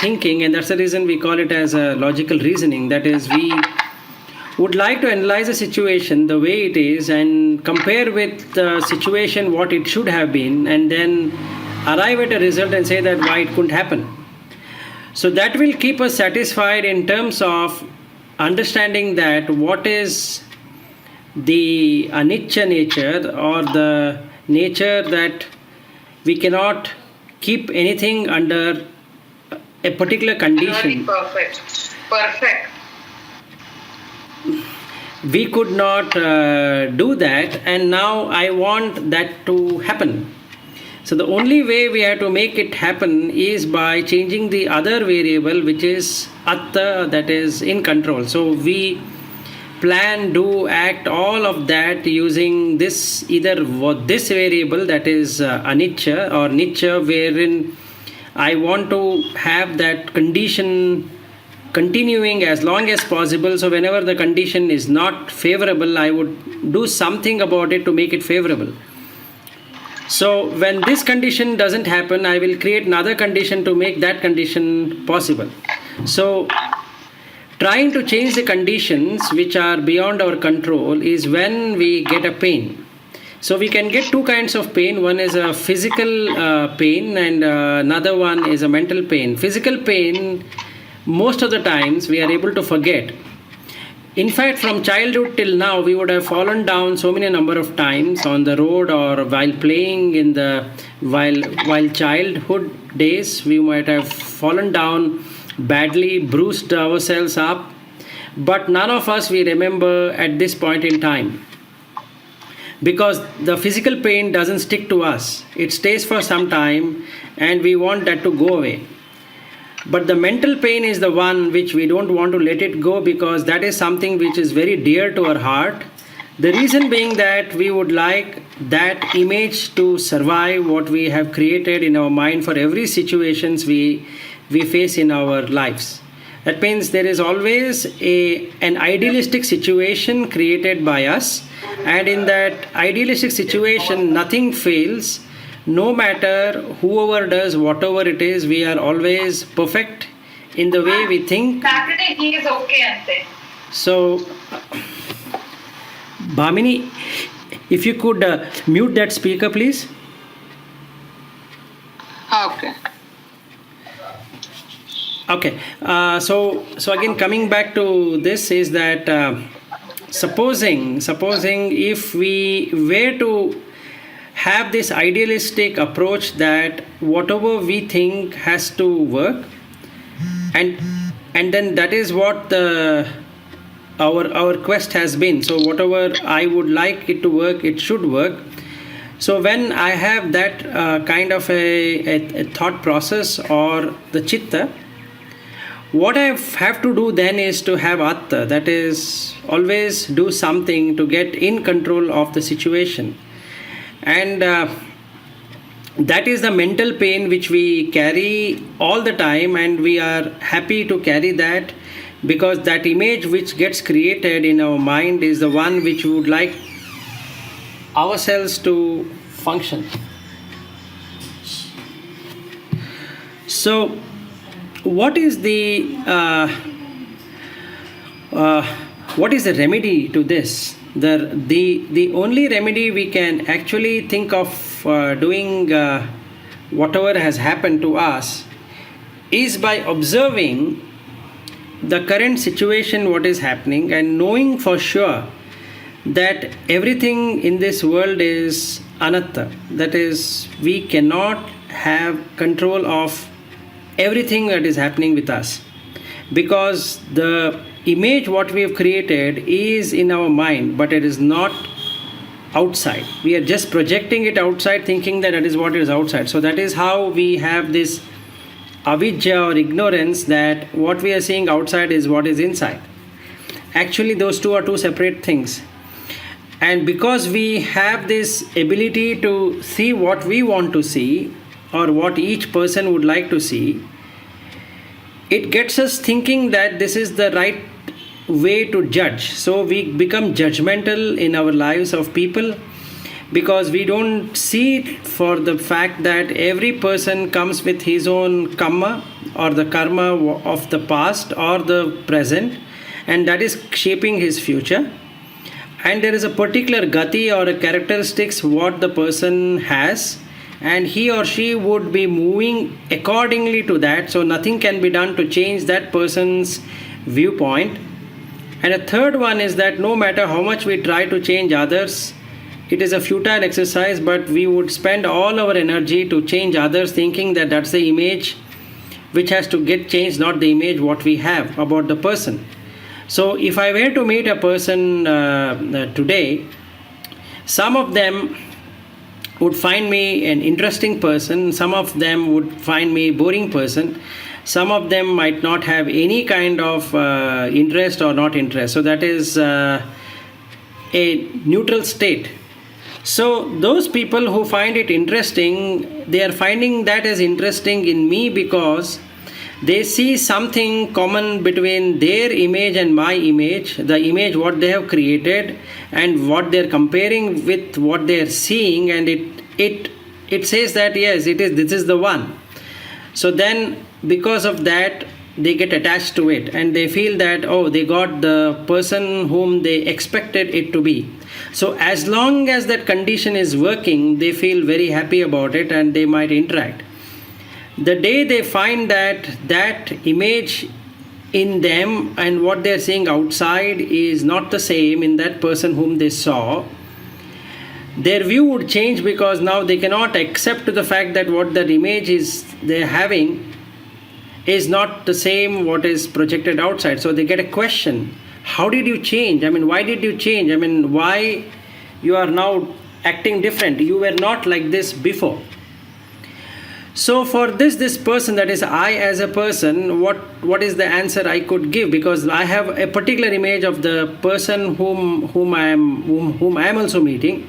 thinking, and that's the reason we call it as a logical reasoning. That is, we would like to analyze a situation the way it is and compare with the situation what it should have been, and then arrive at a result and say that why it couldn't happen. So that will keep us satisfied in terms of understanding that what is the Anichcha nature, or the nature that we cannot keep anything under a particular condition. Very perfect. We could not do that, and now I want that to happen. So the only way we have to make it happen is by changing the other variable, which is atta, that is in control. So we plan, do, act, all of that using this this variable, that is Anichcha or Nichcha, wherein I want to have that condition continuing as long as possible. So whenever the condition is not favorable, I would do something about it to make it favorable. So when this condition doesn't happen, I will create another condition to make that condition possible. So trying to change the conditions which are beyond our control is when we get a pain. So we can get two kinds of pain. One is a physical pain, and another one is a mental pain. Physical pain, most of the times we are able to forget. In fact, from childhood till now, we would have fallen down so many number of times on the road or while playing in the while childhood days. We might have fallen down badly, bruised ourselves up, but none of us we remember at this point in time, because the physical pain doesn't stick to us. It stays for some time and we want that to go away. But the mental pain is the one which we don't want to let it go, because that is something which is very dear to our heart. The reason being that we would like that image to survive what we have created in our mind for every situations we face in our lives. That means there is always an idealistic situation created by us, and in that idealistic situation nothing fails. No matter whoever does whatever it is, we are always perfect in the way we think. Saturday he is okay, ante. So, Bhamini, if you could mute that speaker, please. Okay. Okay. So again, coming back to this is that supposing if we were to have this idealistic approach that whatever we think has to work, and then that is what our quest has been. So whatever I would like it to work, it should work. So when I have that kind of a thought process or the chitta, what I have to do then is to have atta, that is always do something to get in control of the situation. And that is the mental pain which we carry all the time, and we are happy to carry that, because that image which gets created in our mind is the one which we would like ourselves to function. So what is the remedy to this? The only remedy we can actually think of doing whatever has happened to us is by observing the current situation, what is happening, and knowing for sure that everything in this world is anatta. That is, we cannot have control of everything that is happening with us, because the image what we have created is in our mind, but it is not outside. We are just projecting it outside, thinking that is what is outside. So that is how we have this avidya or ignorance, that what we are seeing outside is what is inside. Actually, those two are two separate things. And because we have this ability to see what we want to see, or what each person would like to see, it gets us thinking that this is the right way to judge. So we become judgmental in our lives of people, because we don't see it for the fact that every person comes with his own karma, or the karma of the past or the present, and that is shaping his future. And there is a particular gati or a characteristics what the person has, and he or she would be moving accordingly to that. So nothing can be done to change that person's viewpoint. And a third one is that no matter how much we try to change others, it is a futile exercise, but we would spend all our energy to change others, thinking that that's the image which has to get changed, not the image what we have about the person. So if I were to meet a person today, some of them would find me an interesting person, some of them would find me a boring person, Some of them might not have any kind of interest or not interest. So that is a neutral state. So those people who find it interesting, they are finding that as interesting in me because they see something common between their image and my image, the image what they have created and what they are comparing with what they are seeing, and it says that yes, this is the one. So then because of that, they get attached to it and they feel that, oh, they got the person whom they expected it to be. So as long as that condition is working, they feel very happy about it and they might interact. The day they find that image in them and what they are seeing outside is not the same in that person whom they saw, their view would change, because now they cannot accept the fact that what that image is they're having is not the same what is projected outside. So they get a question, how did you change? I mean, why did you change? I mean, why you are now acting different? You were not like this before. So for this person, that is I as a person, what is the answer I could give? Because I have a particular image of the person whom I am also meeting.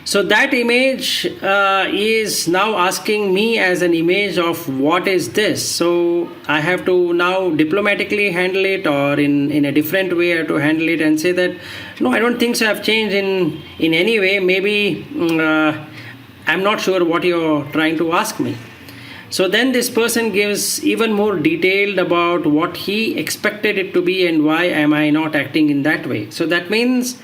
So that image is now asking me as an image of what is this. So I have to now diplomatically handle it, or in a different way I have to handle it and say that, no, I don't think so, I've changed in any way. Maybe I'm not sure what you're trying to ask me. So then this person gives even more detailed about what he expected it to be and why am I not acting in that way. So that means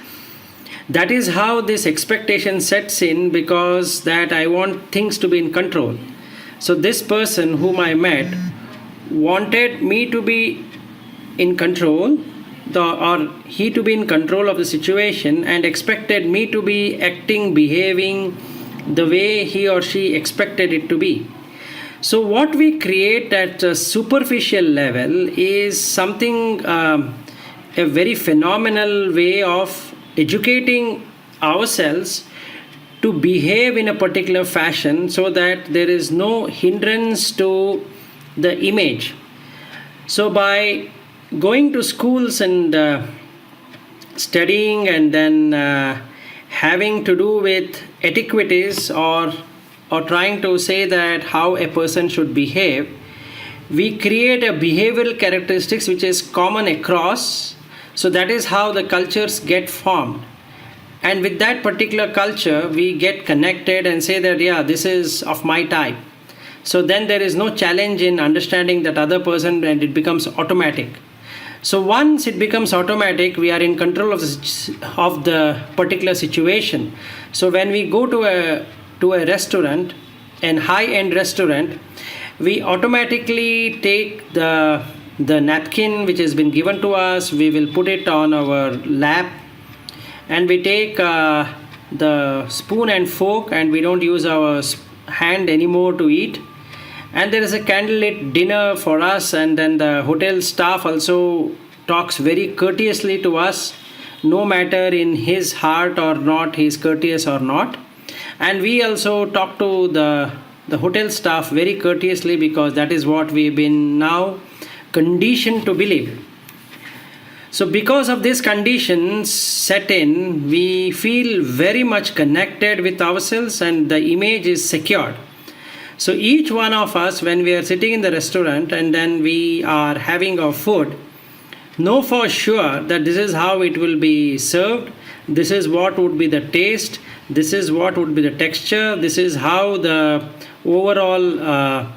that is how this expectation sets in, because that I want things to be in control. So this person whom I met wanted me to be in control, or he to be in control of the situation, and expected me to be acting, behaving the way he or she expected it to be. So what we create at a superficial level is something, a very phenomenal way of educating ourselves to behave in a particular fashion so that there is no hindrance to the image. So by going to schools and studying and then having to do with etiquettes or trying to say that how a person should behave, we create a behavioral characteristics which is common across. So that is how the cultures get formed. And with that particular culture, we get connected and say that, yeah, this is of my type. So then there is no challenge in understanding that other person, and it becomes automatic. So once it becomes automatic, we are in control of the particular situation. So when we go to a restaurant, an high-end restaurant, we automatically take the napkin which has been given to us, we will put it on our lap, and we take the spoon and fork, and we don't use our hand anymore to eat. And there is a candlelit dinner for us, and then the hotel staff also talks very courteously to us, no matter in his heart or not, he is courteous or not. And we also talk to the hotel staff very courteously, because that is what we've been now conditioned to believe. So because of these conditions set in, we feel very much connected with ourselves and the image is secured. So each one of us, when we are sitting in the restaurant and then we are having our food, know for sure that this is how it will be served, this is what would be the taste, this is what would be the texture, this is how the overall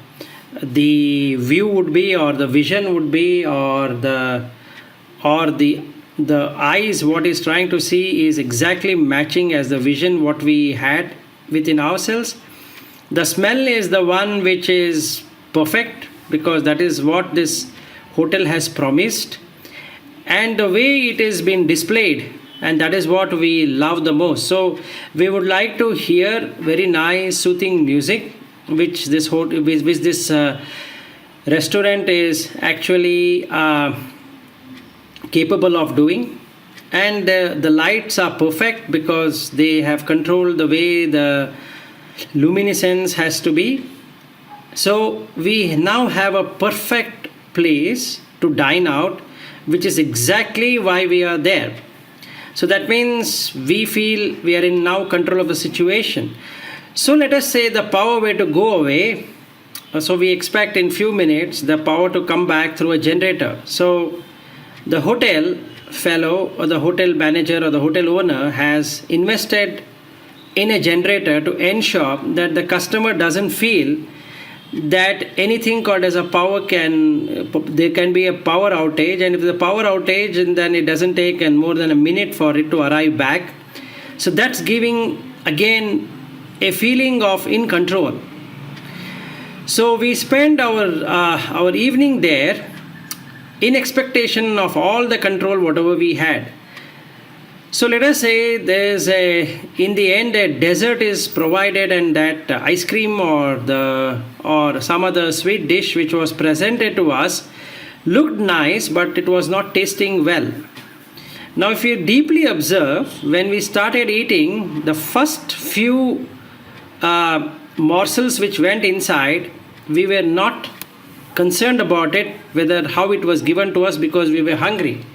the view would be, or the vision would be, or the eyes, what is trying to see is exactly matching as the vision what we had within ourselves. The smell is the one which is perfect, because that is what this hotel has promised, and the way it is been displayed, and that is what we love the most. So we would like to hear very nice soothing music which this restaurant is actually capable of doing, and the lights are perfect because they have controlled the way the luminescence has to be. So we now have a perfect place to dine out, which is exactly why we are there. So that means we feel we are in now control of the situation. So let us say the power were to go away. So we expect in few minutes the power to come back through a generator. So the hotel fellow or the hotel manager or the hotel owner has invested in a generator to ensure that the customer doesn't feel that anything called as a power there can be a power outage, and if the power outage, and then it doesn't take more than a minute for it to arrive back. So that's giving again a feeling of in control. So we spend our evening there in expectation of all the control whatever we had. So let us say in the end a dessert is provided, and that ice cream or some other sweet dish which was presented to us looked nice, but it was not tasting well. Now if you deeply observe, when we started eating, the first few morsels which went inside, we were not concerned about it, whether how it was given to us, because we were hungry.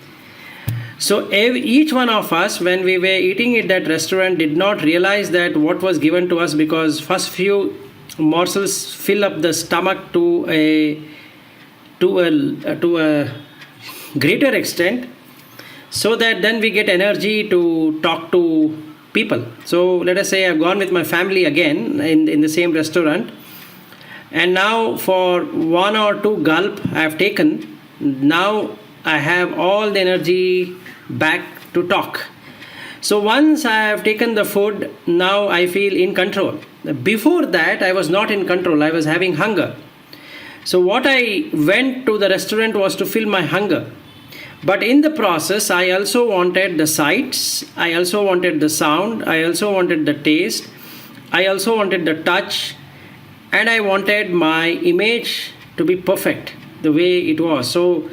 So each one of us, when we were eating at that restaurant, did not realize that what was given to us, because first few morsels fill up the stomach to a greater extent, so that then we get energy to talk to people. So let us say I've gone with my family again in the same restaurant, and now for one or two gulp I have taken, now I have all the energy back to talk. So once I have taken the food, now I feel in control. Before that I was not in control, I was having hunger. So what I went to the restaurant was to fill my hunger. But in the process I also wanted the sights, I also wanted the sound, I also wanted the taste, I also wanted the touch, and I wanted my image to be perfect the way it was. So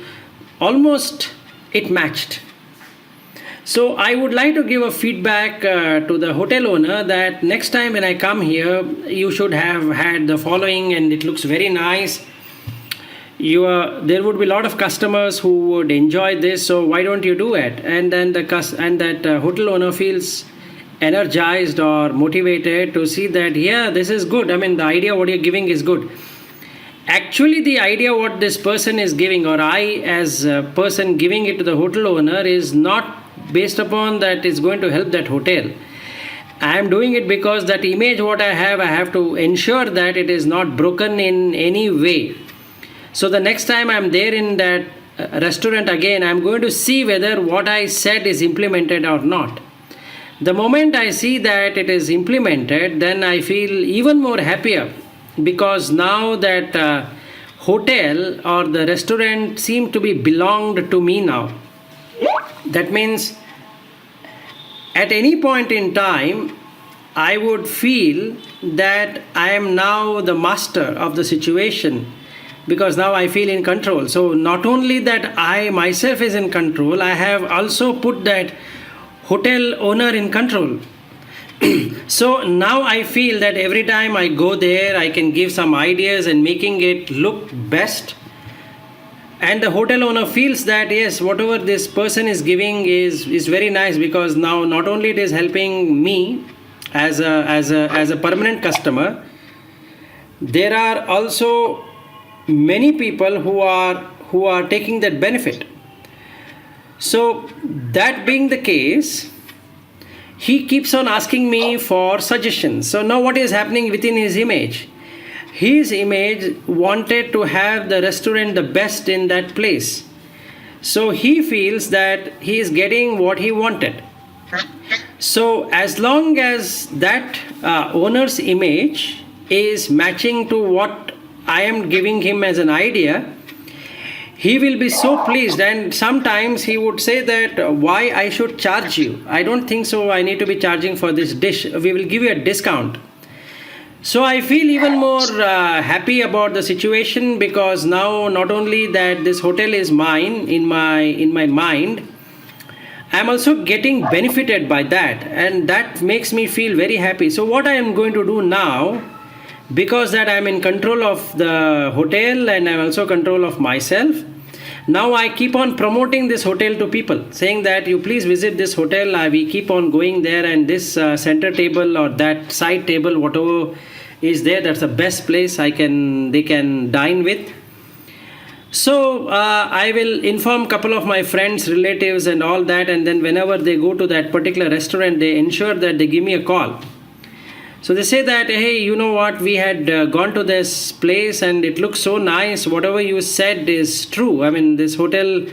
almost it matched. So I would like to give a feedback to the hotel owner that next time when I come here, you should have had the following, and it looks very nice. There would be a lot of customers who would enjoy this, so why don't you do it? And then that hotel owner feels energized or motivated to see that, yeah, this is good. I mean, the idea what you're giving is good. Actually, the idea what this person is giving, or I as a person giving it to the hotel owner, is not based upon that it's going to help that hotel. I am doing it because that image what I have to ensure that it is not broken in any way. So the next time I'm there in that restaurant again, I'm going to see whether what I said is implemented or not. The moment I see that it is implemented, then I feel even more happier, because now that hotel or the restaurant seem to be belonged to me now. That means at any point in time, I would feel that I am now the master of the situation, because now I feel in control. So not only that I myself is in control, I have also put that hotel owner in control. So now I feel that every time I go there, I can give some ideas and making it look best. And the hotel owner feels that, yes, whatever this person is giving is very nice, because now not only it is helping me as a permanent customer, there are also many people who are taking that benefit. So that being the case, he keeps on asking me for suggestions. So now what is happening within his image? His image wanted to have the restaurant the best in that place. So he feels that he is getting what he wanted. So as long as that owner's image is matching to what I am giving him as an idea, he will be so pleased. And sometimes he would say that, why I should charge you? I don't think so. I need to be charging for this dish. We will give you a discount. So I feel even more happy about the situation, because now not only that this hotel is mine in my mind, I am also getting benefited by that, and that makes me feel very happy. So what I am going to do now, because that I'm in control of the hotel and I'm also control of myself. Now I keep on promoting this hotel to people, saying that you please visit this hotel. We keep on going there, and this center table or that side table, whatever is there, that's the best place they can dine with. So I will inform couple of my friends, relatives and all that, and then whenever they go to that particular restaurant, they ensure that they give me a call. So they say that, hey, you know what, we had gone to this place and it looks so nice. Whatever you said is true. I mean, this hotel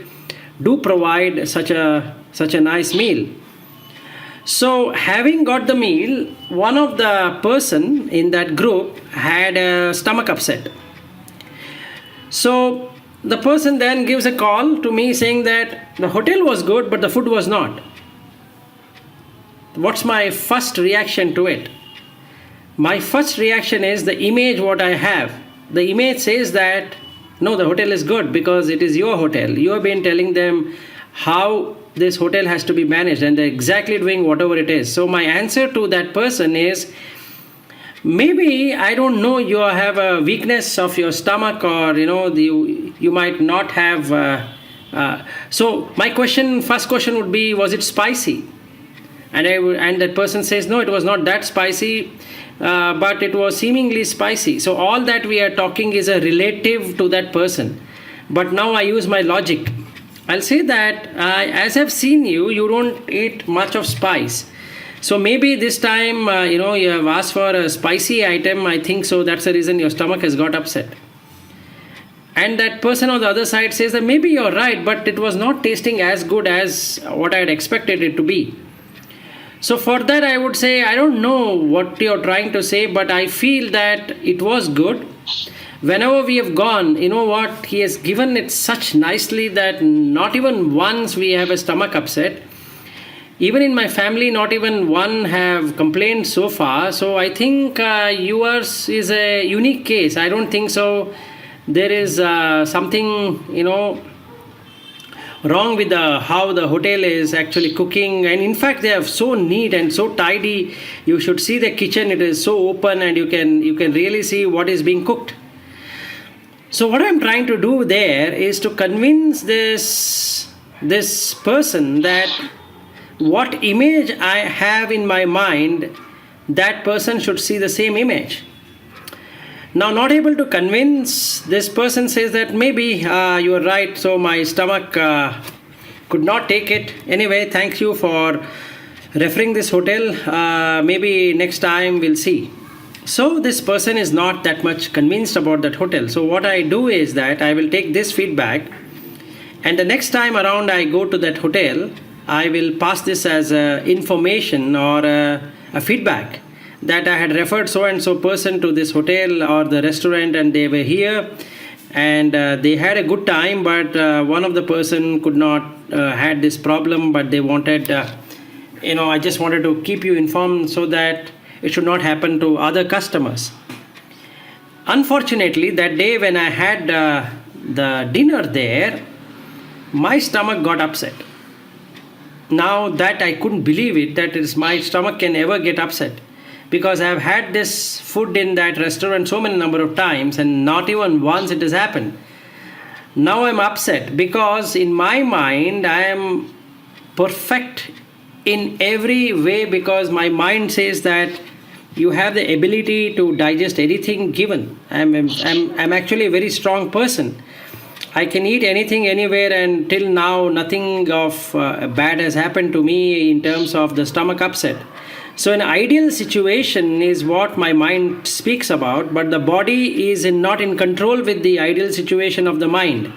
do provide such a nice meal. So having got the meal, one of the person in that group had a stomach upset. So the person then gives a call to me saying that the hotel was good, but the food was not. What's my first reaction to it? My first reaction is the image what I have. The image says that, no, the hotel is good because it is your hotel. You have been telling them how this hotel has to be managed and they're exactly doing whatever it is. So my answer to that person is, maybe, I don't know, you have a weakness of your stomach, or you might not have. So my first question would be, was it spicy? And that person says, no, it was not that spicy, but it was seemingly spicy. So all that we are talking is a relative to that person. But now I use my logic. I'll say that as I've seen you don't eat much of spice. So maybe this time, you have asked for a spicy item. I think so. That's the reason your stomach has got upset. And that person on the other side says that maybe you're right, but it was not tasting as good as what I had expected it to be. So for that, I would say, I don't know what you're trying to say, but I feel that it was good. Whenever we have gone, you know what, he has given it such nicely that not even once we have a stomach upset. Even in my family, not even one have complained so far. So I think yours is a unique case. I don't think so. There is something, wrong with how the hotel is actually cooking. And in fact, they are so neat and so tidy. You should see the kitchen. It is so open and you can really see what is being cooked. So what I'm trying to do there is to convince this person that what image I have in my mind, that person should see the same image. Now, not able to convince, this person says that maybe you are right, so my stomach could not take it. Anyway, thank you for referring this hotel. Maybe next time we'll see. So this person is not that much convinced about that hotel. So what I do is that I will take this feedback, and the next time around I go to that hotel, I will pass this as information or a feedback that I had referred so and so person to this hotel or the restaurant, and they were here and they had a good time, but one of the person could not had this problem, but they wanted I just wanted to keep you informed so that it should not happen to other customers. Unfortunately, that day when I had the dinner there, my stomach got upset. Now that I couldn't believe it, that is, my stomach can ever get upset, because I have had this food in that restaurant so many number of times and not even once it has happened. Now I'm upset because in my mind I am perfect in every way, because my mind says that you have the ability to digest anything given. I'm actually a very strong person. I can eat anything anywhere, and till now nothing of bad has happened to me in terms of the stomach upset. So an ideal situation is what my mind speaks about, but the body is not in control with the ideal situation of the mind.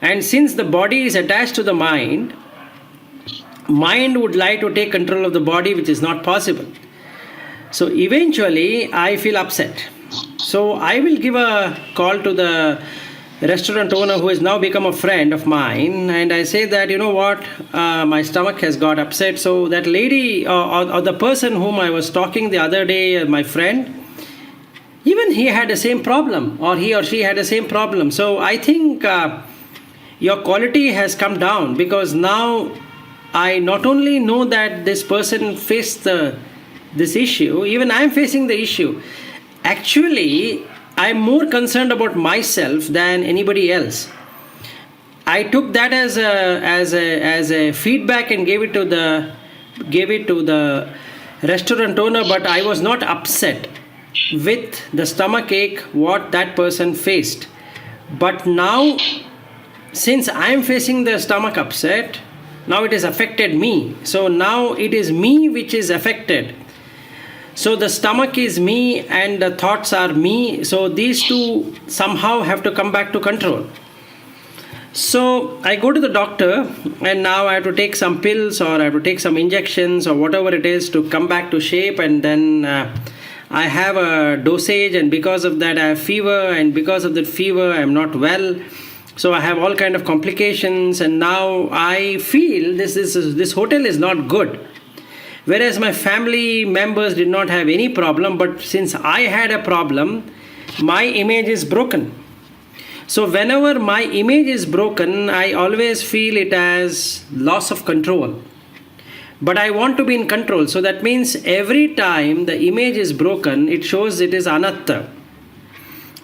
And since the body is attached to the mind would like to take control of the body, which is not possible. So eventually I feel upset. So I will give a call to the restaurant owner, who has now become a friend of mine, and I say that, you know what, my stomach has got upset. So that lady or the person whom I was talking the other day, my friend, even he had the same problem, or he or she had the same problem. So I think your quality has come down, because now I not only know that this person faced this issue, even I am facing the issue. Actually, I'm more concerned about myself than anybody else. I took that as a feedback and gave it to the restaurant owner, but I was not upset with the stomach ache what that person faced. But now, since I am facing the stomach upset, now it has affected me. So now it is me which is affected. So the stomach is me and the thoughts are me. So these two somehow have to come back to control. So I go to the doctor and now I have to take some pills or I have to take some injections or whatever it is to come back to shape, and then I have a dosage, and because of that I have fever, and because of that fever I am not well. So I have all kind of complications, and now I feel this hotel is not good. Whereas my family members did not have any problem, but since I had a problem, my image is broken. So whenever my image is broken, I always feel it as loss of control. But I want to be in control. So that means every time the image is broken, it shows it is anatta.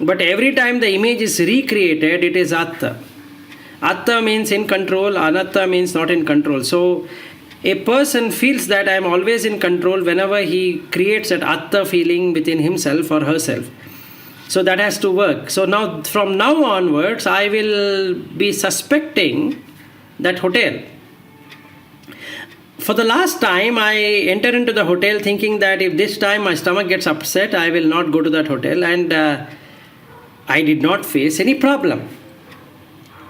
But every time the image is recreated, it is atta. Atta means in control, anatta means not in control. So a person feels that I am always in control whenever he creates that atta feeling within himself or herself. So that has to work. So now, from now onwards, I will be suspecting that hotel. For the last time, I enter into the hotel thinking that if this time my stomach gets upset, I will not go to that hotel, and I did not face any problem.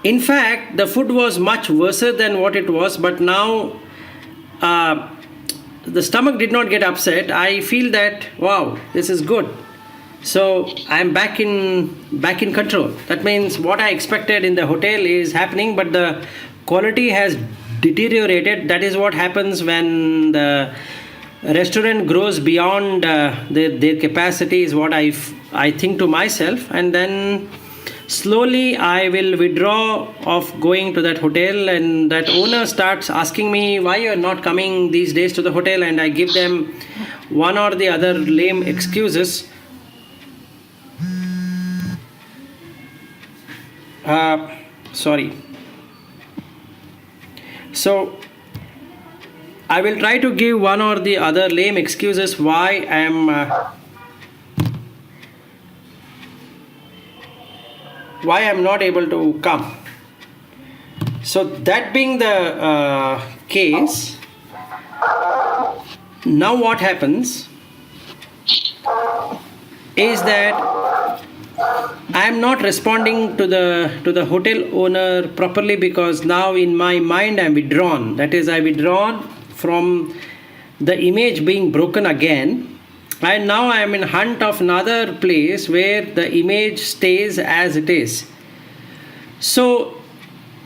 In fact, the food was much worse than what it was, but now the stomach did not get upset. I feel that, wow, this is good. So I'm back in control. That means what I expected in the hotel is happening, but the quality has deteriorated. That is what happens when the restaurant grows beyond their capacity, is what I think to myself. And then slowly I will withdraw of going to that hotel, and that owner starts asking me why you are not coming these days to the hotel, and I give them one or the other lame excuses. Sorry. So I will try to give one or the other lame excuses why I am not able to come. So that being the case, now what happens is that I am not responding to the hotel owner properly, because now in my mind I am withdrawn. That is, I withdrawn from the image being broken again, and now I am in hunt of another place where the image stays as it is. So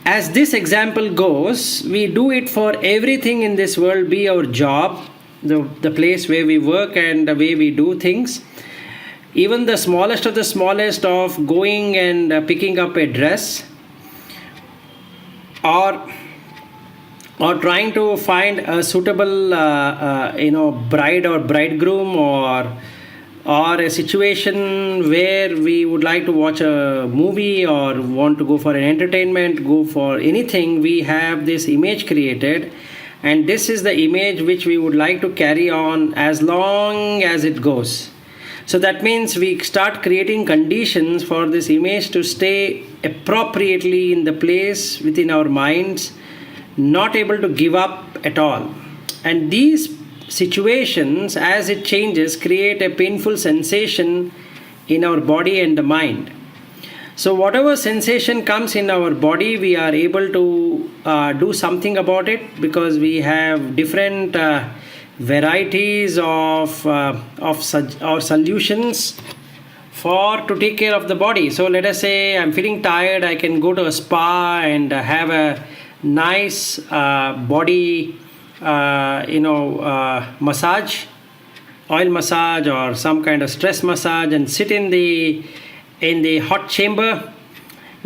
as this example goes, we do it for everything in this world, be our job, the place where we work and the way we do things. Even the smallest of the smallest of going and picking up a dress, or trying to find a suitable bride or bridegroom, or a situation where we would like to watch a movie or want to go for an entertainment, go for anything. We have this image created, and this is the image which we would like to carry on as long as it goes. So that means we start creating conditions for this image to stay appropriately in the place within our minds, not able to give up at all. And these situations, as it changes, create a painful sensation in our body and the mind. So whatever sensation comes in our body, we are able to do something about it, because we have different varieties of solutions to take care of the body. So let us say I'm feeling tired, I can go to a spa and have a nice body massage, oil massage or some kind of stress massage, and sit in the hot chamber,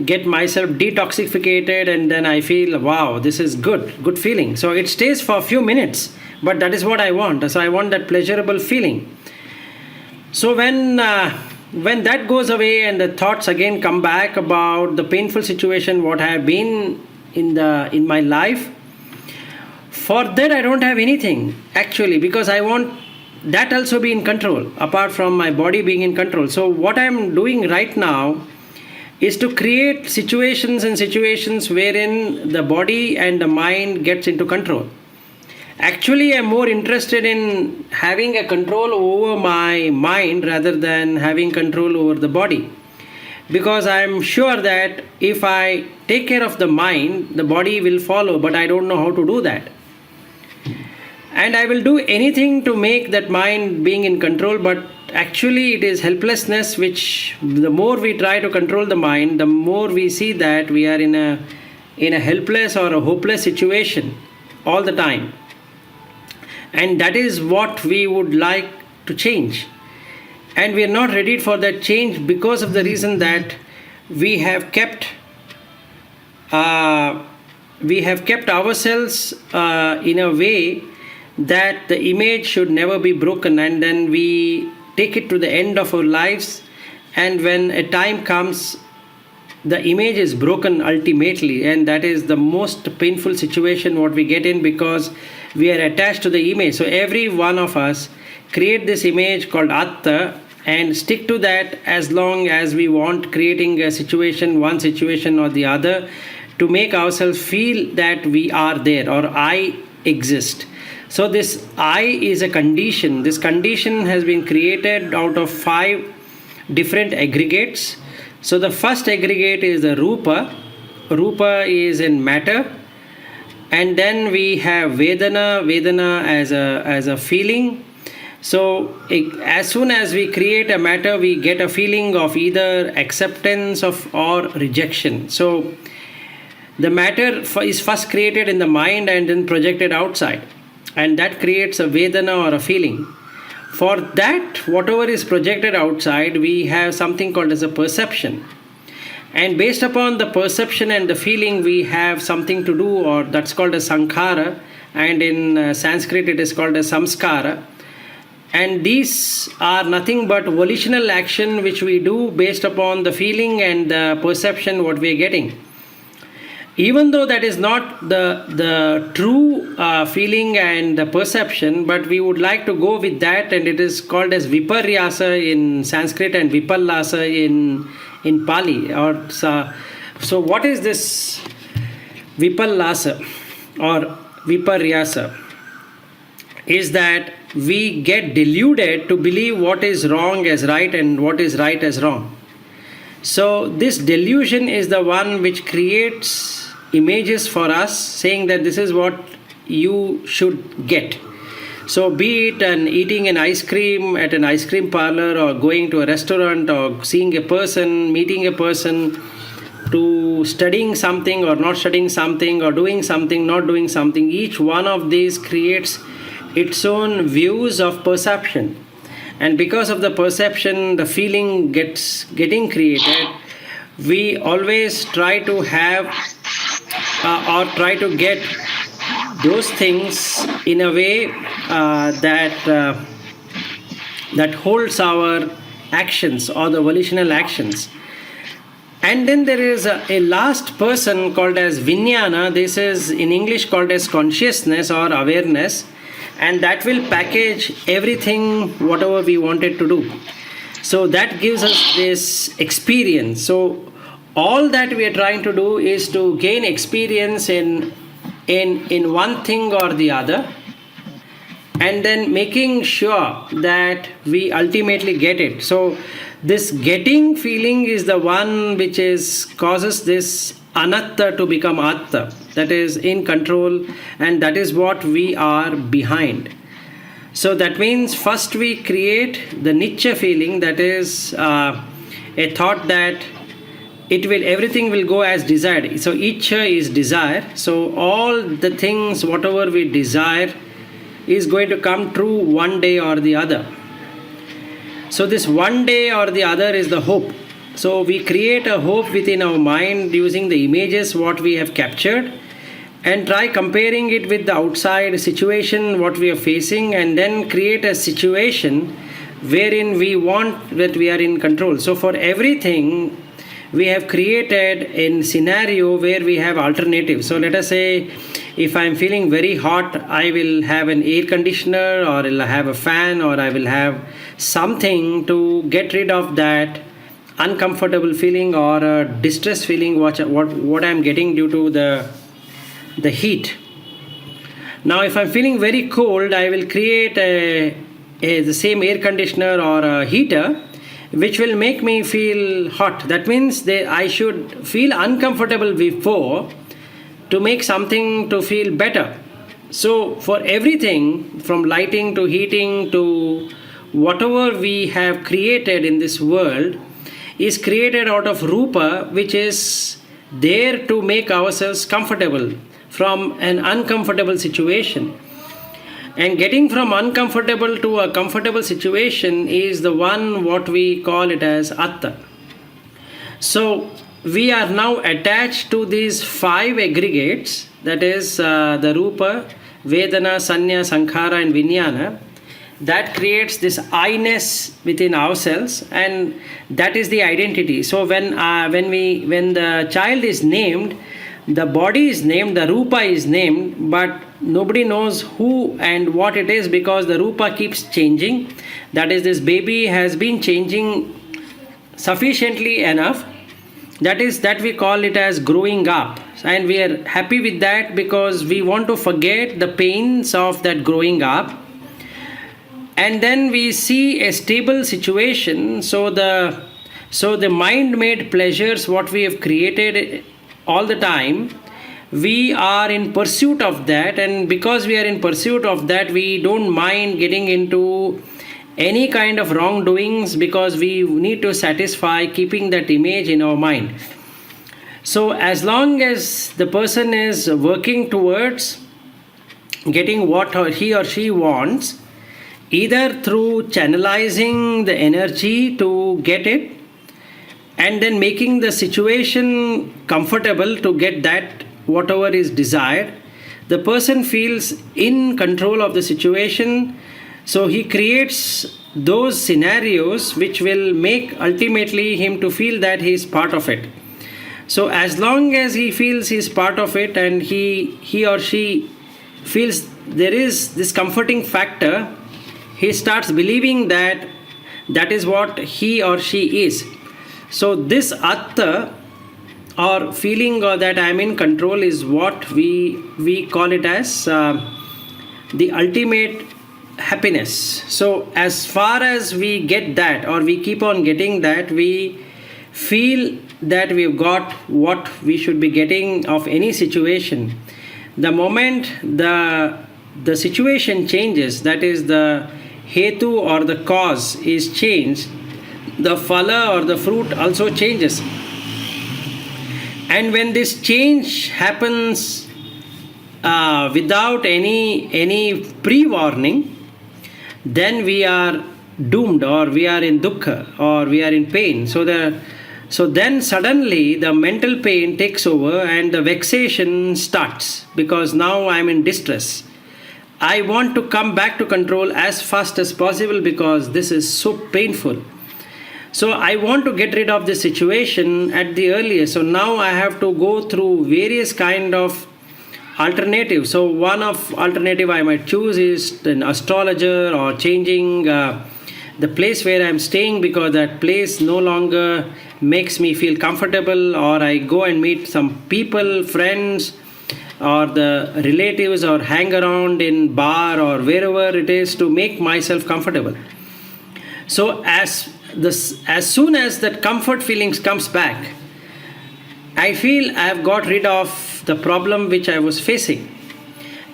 get myself detoxificated, and then I feel, wow, this is good feeling. So it stays for a few minutes, but that is what I want. So I want that pleasurable feeling. So when that goes away and the thoughts again come back about the painful situation what I have been in my life, for that I don't have anything actually, because I want that also be in control apart from my body being in control. So what I am doing right now is to create situations wherein the body and the mind gets into control. Actually, I'm more interested in having a control over my mind rather than having control over the body. Because I'm sure that if I take care of the mind, the body will follow, but I don't know how to do that. And I will do anything to make that mind being in control, but actually it is helplessness, which the more we try to control the mind, the more we see that we are in a helpless or a hopeless situation all the time. And that is what we would like to change. And we are not ready for that change because of the reason that we have kept ourselves in a way that the image should never be broken, and then we take it to the end of our lives, and when a time comes, the image is broken ultimately, and that is the most painful situation what we get in, because we are attached to the image. So every one of us create this image called Atta and stick to that as long as we want, creating a situation, one situation or the other, to make ourselves feel that we are there or I exist. So this I is a condition. This condition has been created out of 5 different aggregates. So the first aggregate is the Rupa. Rupa is in matter. And then we have Vedana as a feeling. So as soon as we create a matter, we get a feeling of either acceptance or rejection. So the matter is first created in the mind and then projected outside. And that creates a Vedana or a feeling. For that, whatever is projected outside, we have something called as a perception. And based upon the perception and the feeling, we have something to do, or that's called a sankhara. And in Sanskrit, it is called a samskara. And these are nothing but volitional action which we do based upon the feeling and the perception what we are getting. Even though that is not the true feeling and the perception, but we would like to go with that, and it is called as viparyasa in Sanskrit and vipallasa in Pali. So what is this vipallasa or viparyasa? Is that we get deluded to believe what is wrong as right and what is right as wrong. So this delusion is the one which creates images for us, saying that this is what you should get. So be it eating an ice cream at an ice cream parlor, or going to a restaurant, or seeing a person, meeting a person, to studying something or not studying something, or doing something, not doing something, each one of these creates its own views of perception. And because of the perception, the feeling getting created, we always try to have or try to get those things in a way that holds our actions or the volitional actions. And then there is a last person called as Vijnana. This is in English called as consciousness or awareness. And that will package everything, whatever we wanted to do. So that gives us this experience. So all that we are trying to do is to gain experience in one thing or the other, and then making sure that we ultimately get it. So this getting feeling is the one which causes this anatta to become atta, that is in control, and that is what we are behind. So that means first we create the Anichcha feeling, that is a thought that everything will go as desired. So Anichcha is desire. So all the things, whatever we desire, is going to come true one day or the other. So this one day or the other is the hope. So we create a hope within our mind using the images what we have captured, and try comparing it with the outside situation what we are facing, and then create a situation wherein we want that we are in control. So for everything, we have created a scenario where we have alternatives. So let us say, if I'm feeling very hot, I will have an air conditioner, or I'll have a fan, or I will have something to get rid of that uncomfortable feeling or a distress feeling what I'm getting due to the heat. Now if I'm feeling very cold, I will create the same air conditioner or a heater which will make me feel hot. That means I should feel uncomfortable before to make something to feel better. So for everything, from lighting to heating to whatever we have created in this world, is created out of rupa, which is there to make ourselves comfortable from an uncomfortable situation. And getting from uncomfortable to a comfortable situation is the one what we call it as atta. So we are now attached to these 5 aggregates, that is the rupa, vedana, sanya, sankhara and vijnana. That creates this I-ness within ourselves, and that is the identity. So when the child is named, the body is named, the rupa is named, but nobody knows who and what it is, because the rupa keeps changing. That is, this baby has been changing sufficiently enough. That we call it as growing up, and we are happy with that because we want to forget the pains of that growing up. And then we see a stable situation. So the mind-made pleasures what we have created all the time, we are in pursuit of that, and because we are in pursuit of that, we don't mind getting into any kind of wrongdoings, because we need to satisfy keeping that image in our mind. So as long as the person is working towards getting what he or she wants, either through channelizing the energy to get it, and then making the situation comfortable to get that whatever is desired, the person feels in control of the situation. So he creates those scenarios which will make ultimately him to feel that he is part of it. So as long as he feels he is part of it, and he or she feels there is this comforting factor, he starts believing that that is what he or she is. So this atta, or feeling that I am in control, is what we call it as the ultimate happiness. So as far as we get that, or we keep on getting that, we feel that we've got what we should be getting of any situation. The moment the situation changes, that is the hetu or the cause is changed, the phala or the fruit also changes. And when this change happens without any pre-warning, then we are doomed, or we are in dukkha, or we are in pain. So then suddenly the mental pain takes over and the vexation starts, because now I am in distress. I want to come back to control as fast as possible because this is so painful. So I want to get rid of this situation at the earliest. So now I have to go through various kind of alternatives. So one of alternative I might choose is an astrologer, or changing the place where I'm staying because that place no longer makes me feel comfortable, or I go and meet some people, friends, or the relatives, or hang around in bar or wherever it is to make myself comfortable. So as soon as that comfort feelings comes back, I feel I have got rid of the problem which I was facing.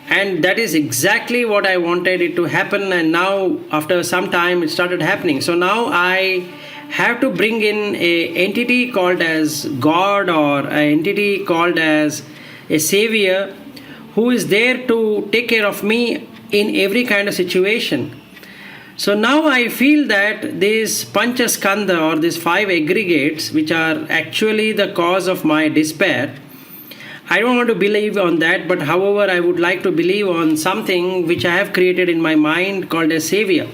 And that is exactly what I wanted it to happen, and now after some time it started happening. So now I have to bring in an entity called as God, or an entity called as a savior, who is there to take care of me in every kind of situation. So now I feel that these panchaskandha, or these 5 aggregates, which are actually the cause of my despair, I don't want to believe on that, but however I would like to believe on something which I have created in my mind called a savior.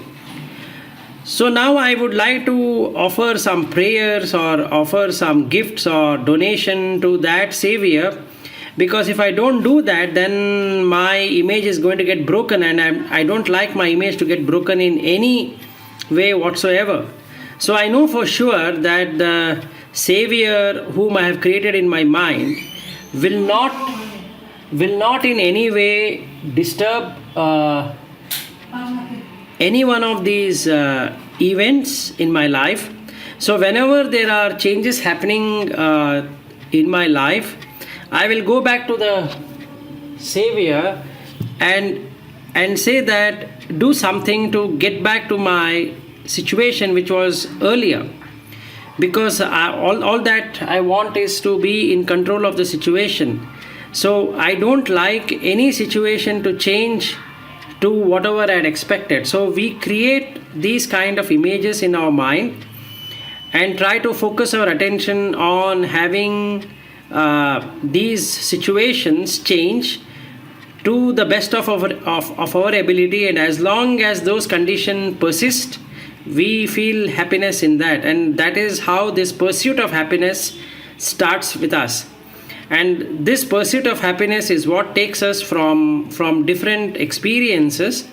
So now I would like to offer some prayers or offer some gifts or donation to that Savior, because if I don't do that, then my image is going to get broken, and I don't like my image to get broken in any way whatsoever. So I know for sure that the Savior whom I have created in my mind will not in any way disturb any one of these events in my life. So whenever there are changes happening in my life, I will go back to the Savior and say that do something to get back to my situation which was earlier, because all that I want is to be in control of the situation. So I don't like any situation to change to whatever I had expected. So we create these kind of images in our mind and try to focus our attention on having these situations change to the best of our ability, and as long as those conditions persist, we feel happiness in that, and that is how this pursuit of happiness starts with us. And this pursuit of happiness is what takes us from different experiences,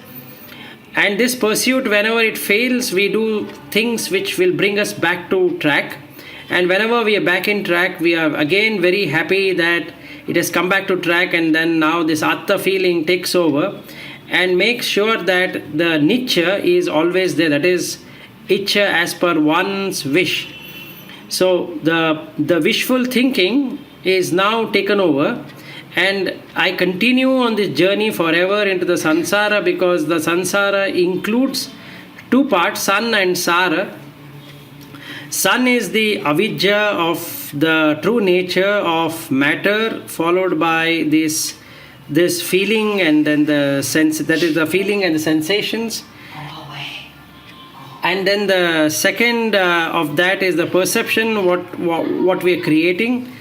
and this pursuit, whenever it fails, we do things which will bring us back to track, and whenever we are back in track, we are again very happy that it has come back to track, and then now this atta feeling takes over and makes sure that the Anichcha is always there, that is Ichcha as per one's wish. So the wishful thinking is now taken over, and I continue on this journey forever into the Samsara, because the Samsara includes two parts, San and Sara. San is the avidya of the true nature of matter, followed by this feeling and then the sense, that is the feeling and the sensations. And then the second of that is the perception, what we are creating.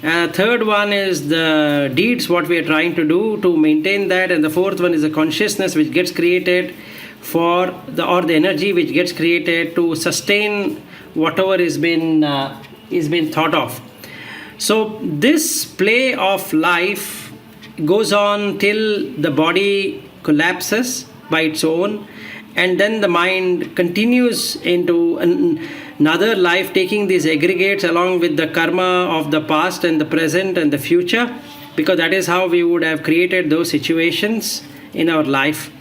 Third one is the deeds, what we are trying to do to maintain that, and the fourth one is the consciousness which gets created or the energy which gets created to sustain whatever is been thought of. So this play of life goes on till the body collapses by its own, and then the mind continues into another life, taking these aggregates along with the karma of the past and the present and the future, because that is how we would have created those situations in our life.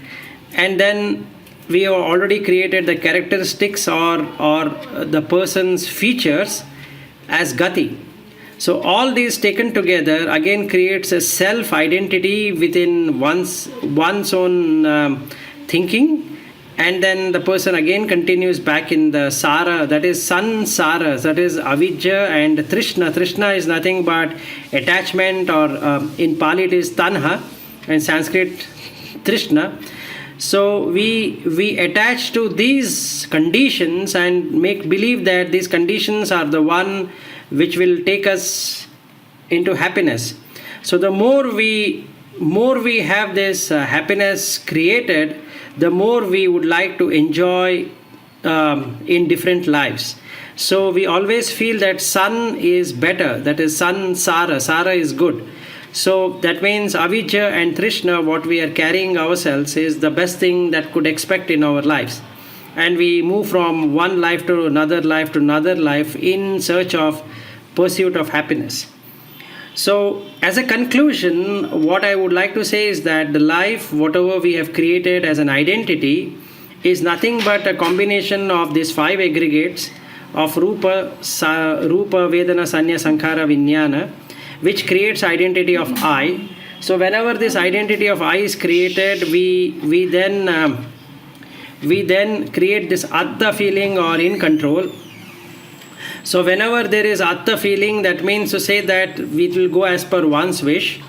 And then we have already created the characteristics or the person's features as gati. So all these taken together again creates a self-identity within one's own thinking. And then the person again continues back in the Sara, that is Samsara, that is avidya and Trishna. Trishna is nothing but attachment, or in Pali it is Tanha, and Sanskrit Trishna. So we attach to these conditions and make believe that these conditions are the one which will take us into happiness. So the more we have this happiness created, the more we would like to enjoy in different lives. So we always feel that Sun is better, that is Samsara, Sara is good. So that means avidya and Trishna, what we are carrying ourselves, is the best thing that could expect in our lives. And we move from one life to another life in search of pursuit of happiness. So as a conclusion, what I would like to say is that the life, whatever we have created as an identity, is nothing but a combination of these five aggregates of Rupa, Vedana, Sanya, Sankhara, Vijnana, which creates identity of I. So whenever this identity of I is created, we then create this atta feeling or in control. So whenever there is atta feeling, that means to say that we will go as per one's wish.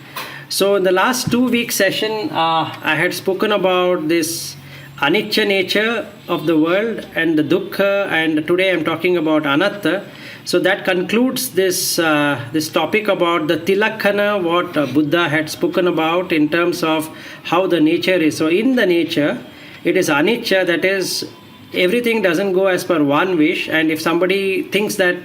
So in the last 2 week session, I had spoken about this Anichcha nature of the world and the Dukkha, and today I am talking about Anatta. So that concludes this topic about the Tilakkhana, what Buddha had spoken about in terms of how the nature is. So in the nature, it is Anichcha, that is everything doesn't go as per one wish, and if somebody thinks that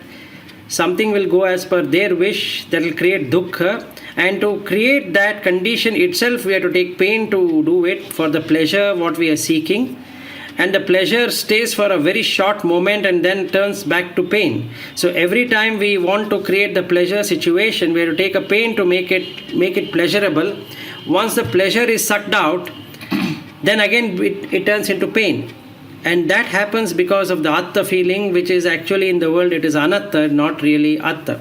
something will go as per their wish, that will create dukkha, and to create that condition itself we have to take pain to do it for the pleasure what we are seeking, and the pleasure stays for a very short moment and then turns back to pain. So every time we want to create the pleasure situation, we have to take a pain to make it pleasurable. Once the pleasure is sucked out, then again it turns into pain. And that happens because of the atta feeling, which is actually in the world it is anatta, not really atta.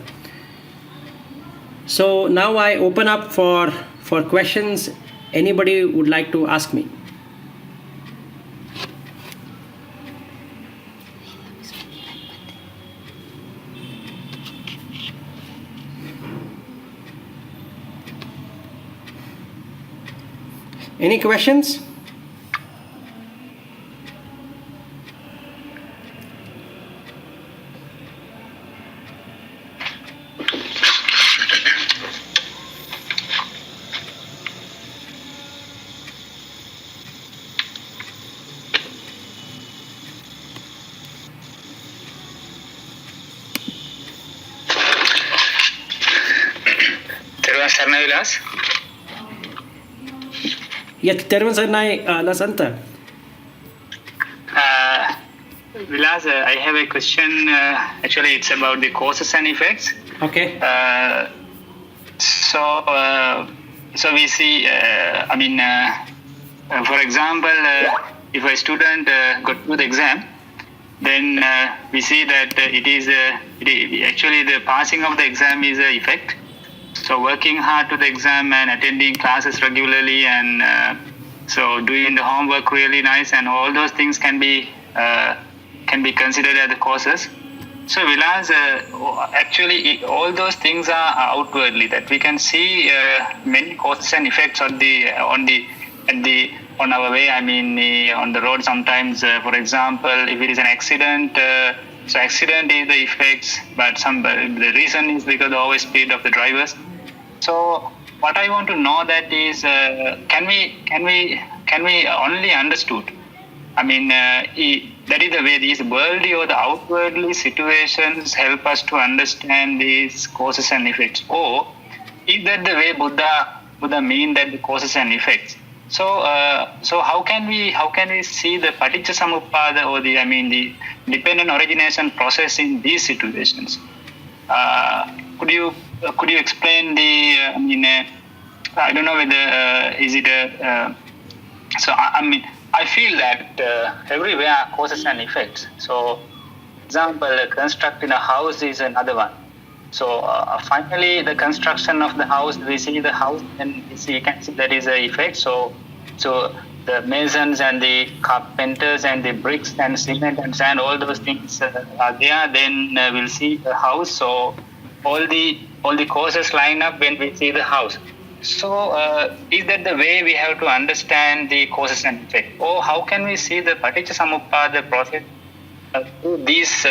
So now I open up for questions. Anybody would like to ask me? Any questions? Vilas? Yes, Tervan Sarnai Lasanta. Vilas, I have a question. Actually, it's about the causes and effects. Okay. So we see, for example, if a student got through the exam, then we see that actually the passing of the exam is an effect. So working hard to the exam and attending classes regularly and so doing the homework really nice, and all those things can be considered as the causes. So Vilas, actually all those things are outwardly that we can see many causes and effects on our way. I mean, on the road sometimes, for example, if it is an accident, so accident is the effects, but the reason is because of the overspeed of the drivers. So what I want to know that is, can we only understood? I mean, that is the way these worldly or the outwardly situations help us to understand these causes and effects. Or is that the way Buddha mean that the causes and effects? So how can we see the paticca samuppada or the dependent origination process in these situations? Could you explain I don't know whether is it I feel that everywhere are causes and effects. So, example, constructing a house is another one. So, finally, the construction of the house, we see the house and you can see that is an effect. So the masons and the carpenters and the bricks and cement and sand, all those things are there. Then we'll see the house. So all the causes line up when we see the house. So, is that the way we have to understand the causes and effects? Or how can we see the paticca samuppada process through these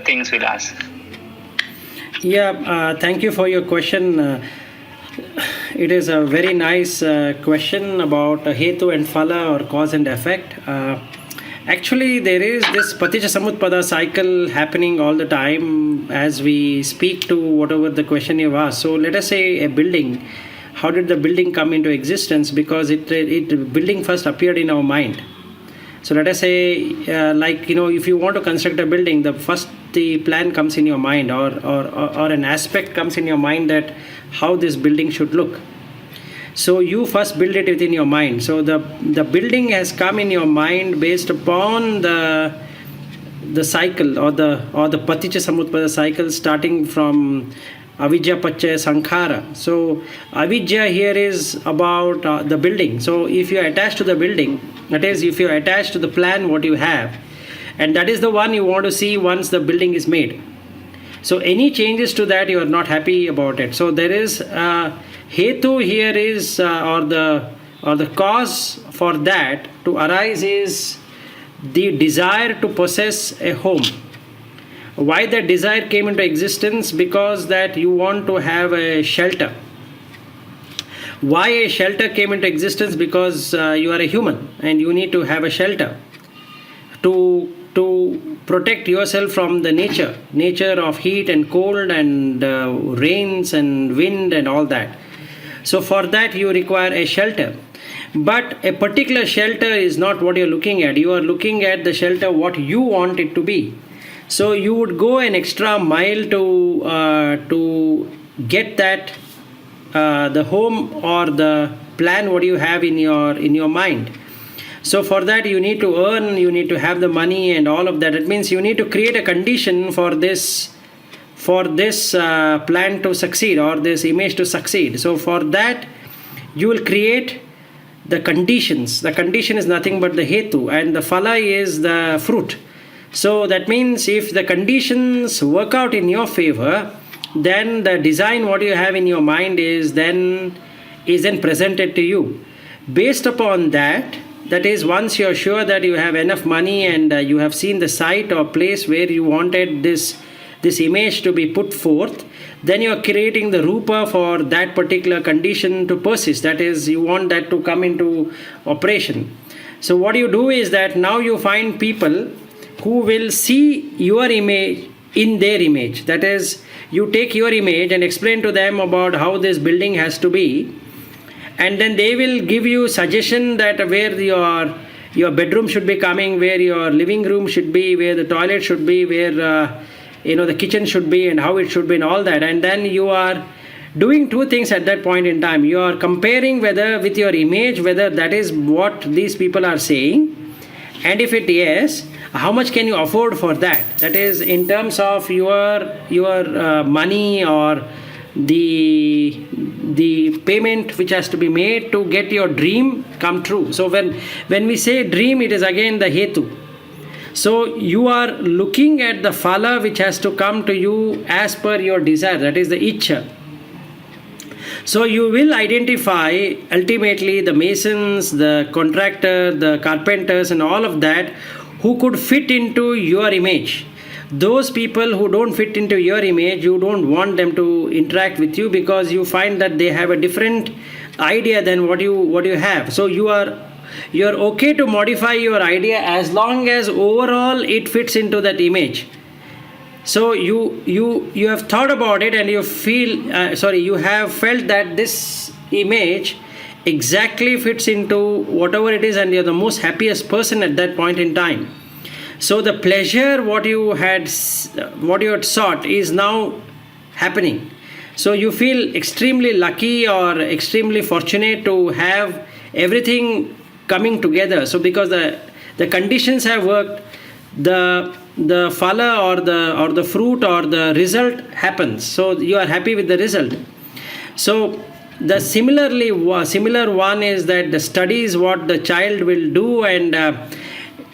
things we'll ask? Yeah, thank you for your question. It is a very nice question about hetu and phala, or cause and effect. Actually, there is this paticca samuppada cycle happening all the time as we speak to whatever the question you've asked. So let us say a building. How did the building come into existence? Because building first appeared in our mind. So let us say, if you want to construct a building, the plan comes in your mind, or an aspect comes in your mind that how this building should look. So you first build it within your mind. So the building has come in your mind based upon the cycle or the paticca samuppada cycle, starting from avidya pacchaya sankhara. So avidya here is about the building. So if you are attached to the building, that is, if you are attached to the plan what you have, and that is the one you want to see once the building is made. So any changes to that, you are not happy about it. So there is hetu here is or the cause for that to arise is the desire to possess a home. Why that desire came into existence? Because that you want to have a shelter. Why a shelter came into existence? Because you are a human and you need to have a shelter. to protect yourself from the nature of heat and cold and rains and wind and all that. So for that you require a shelter. But a particular shelter is not what you're looking at. You are looking at the shelter what you want it to be. So you would go an extra mile to get that the home or the plan what you have in your mind. So for that you need to earn, you need to have the money and all of that. It means you need to create a condition for this plan to succeed or this image to succeed. So for that you will create the conditions. The condition is nothing but the hetu, and the phala is the fruit. So that means if the conditions work out in your favor, then the design what you have in your mind is then presented to you. Based upon that is once you are sure that you have enough money and you have seen the site or place where you wanted this image to be put forth, then you are creating the rupa for that particular condition to persist. That is, you want that to come into operation. So what you do is that now you find people who will see your image in their image. That is, you take your image and explain to them about how this building has to be, and then they will give you suggestion that where your bedroom should be coming, where your living room should be, where the toilet should be, where the kitchen should be, and how it should be, and all that. And then you are doing two things at that point in time. You are comparing whether with your image whether that is what these people are saying, and if it is, how much can you afford for that. That is in terms of your money or the payment which has to be made to get your dream come true. So when we say dream, it is again the hetu. So you are looking at the phala which has to come to you as per your desire, that is the iccha. So you will identify ultimately the masons, the contractor, the carpenters and all of that who could fit into your image. Those people who don't fit into your image, you don't want them to interact with you because you find that they have a different idea than what you have. So you're okay to modify your idea as long as overall it fits into that image. So you have thought about it and you have felt that this image exactly fits into whatever it is, and you're the most happiest person at that point in time. So the pleasure what you had sought is now happening. So you feel extremely lucky or extremely fortunate to have everything coming together. So because the conditions have worked, the phala or the fruit or the result happens. So you are happy with the result. So the similar one is that the studies what the child will do, and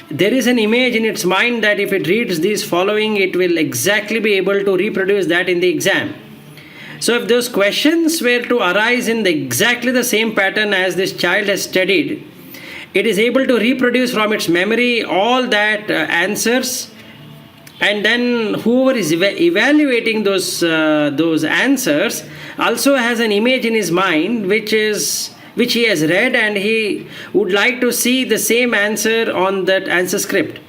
there is an image in its mind that if it reads these following, it will exactly be able to reproduce that in the exam. So if those questions were to arise in exactly the same pattern as this child has studied, it is able to reproduce from its memory all that answers, and then whoever is evaluating those answers also has an image in his mind which he has read, and he would like to see the same answer on that answer script.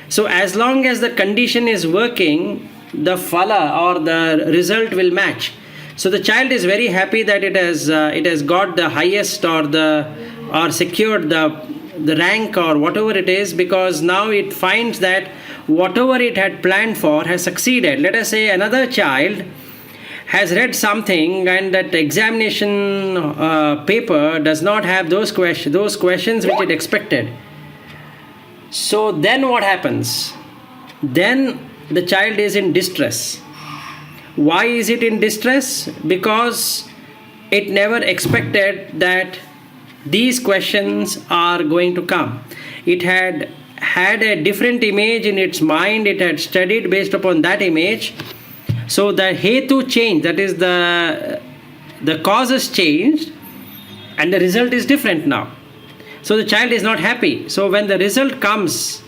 So as long as the condition is working, the phala or the result will match. So the child is very happy that it has got the highest or secured the rank or whatever it is, because now it finds that whatever it had planned for has succeeded. Let us say another child has read something and that examination paper does not have those questions which it expected. So then what happens? Then the child is in distress. Why is it in distress? Because it never expected that these questions are going to come. It had a different image in its mind. It had studied based upon that image. So the hetu changed, that is the causes changed, and the result is different now. So the child is not happy. So when the result comes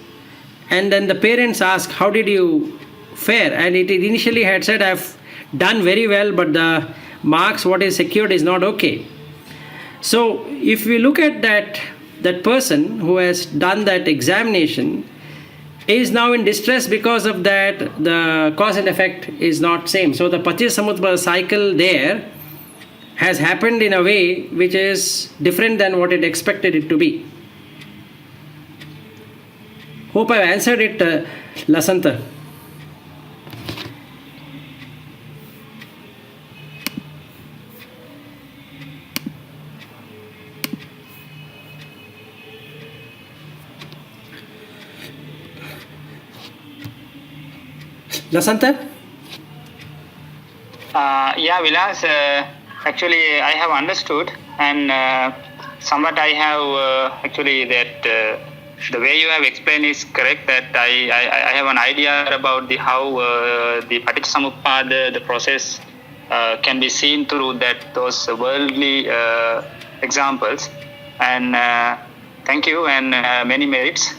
and then the parents ask, how did you fare? And it initially had said, I've done very well, but the marks what is secured is not okay. So if we look at that person who has done that examination, is now in distress. Because of that, the cause and effect is not same. So the Paticca cycle there has happened in a way which is different than what it expected it to be. Hope I've answered it, Lasanta. Lasanta? Yeah, Vilas, actually I have understood, and somewhat I have actually that the way you have explained is correct, that I have an idea about the how the Paticca the process can be seen through those worldly examples, and thank you, and many merits.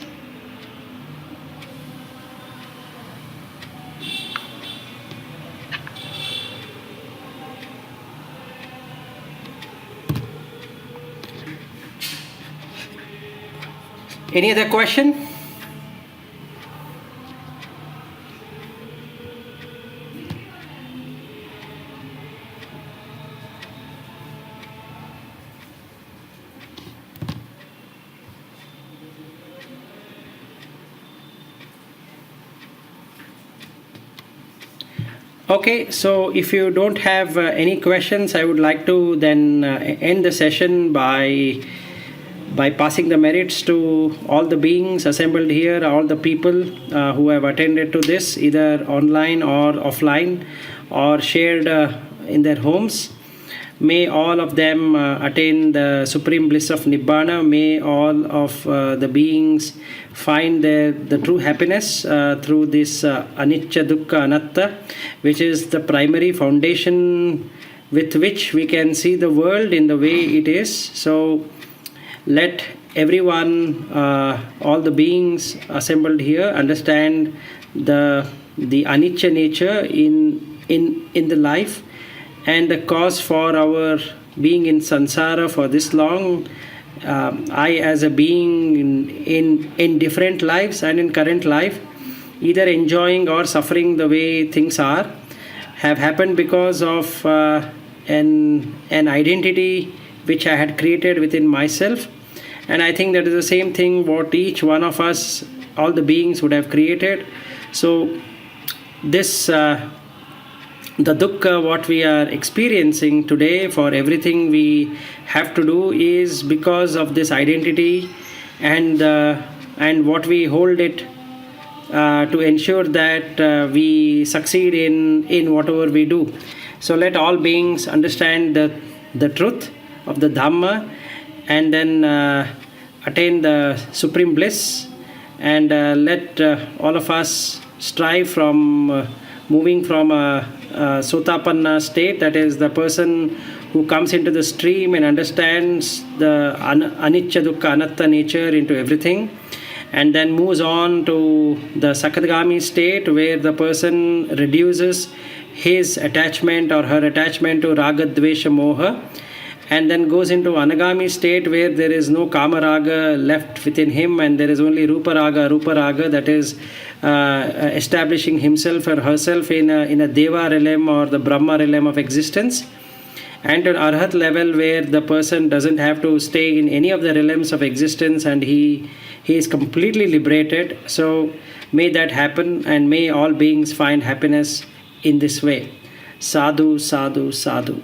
Any other question? Okay, so if you don't have any questions, I would like to then end the session by passing the merits to all the beings assembled here, all the people who have attended to this, either online or offline, or shared in their homes. May all of them attain the supreme bliss of Nibbana. May all of the beings find the true happiness through this Anichcha, Dukkha, Anatta, which is the primary foundation with which we can see the world in the way it is. So let everyone, all the beings assembled here, understand the Anichcha nature in the life, and the cause for our being in Samsara for this long. I, as a being in different lives and in current life, either enjoying or suffering the way things are, have happened because of an identity which I had created within myself. And I think that is the same thing what each one of us, all the beings, would have created. So this the dukkha what we are experiencing today, for everything we have to do, is because of this identity and what we hold it to ensure that we succeed in whatever we do. So let all beings understand the truth of the Dhamma, and then attain the supreme bliss, and let all of us strive from moving from a Sotapanna state, that is the person who comes into the stream and understands the Anichcha, Dukkha, Anatta nature into everything, and then moves on to the Sakadagami state, where the person reduces his attachment or her attachment to Raga, Dvesha, Moha, and then goes into Anagami state, where there is no Kama Raga left within him, and there is only Rupa Raga, that is establishing himself or herself in a Deva realm or the Brahma realm of existence, and an Arhat level, where the person doesn't have to stay in any of the realms of existence, and he is completely liberated. So may that happen, and may all beings find happiness in this way. Sadhu, sadhu, sadhu.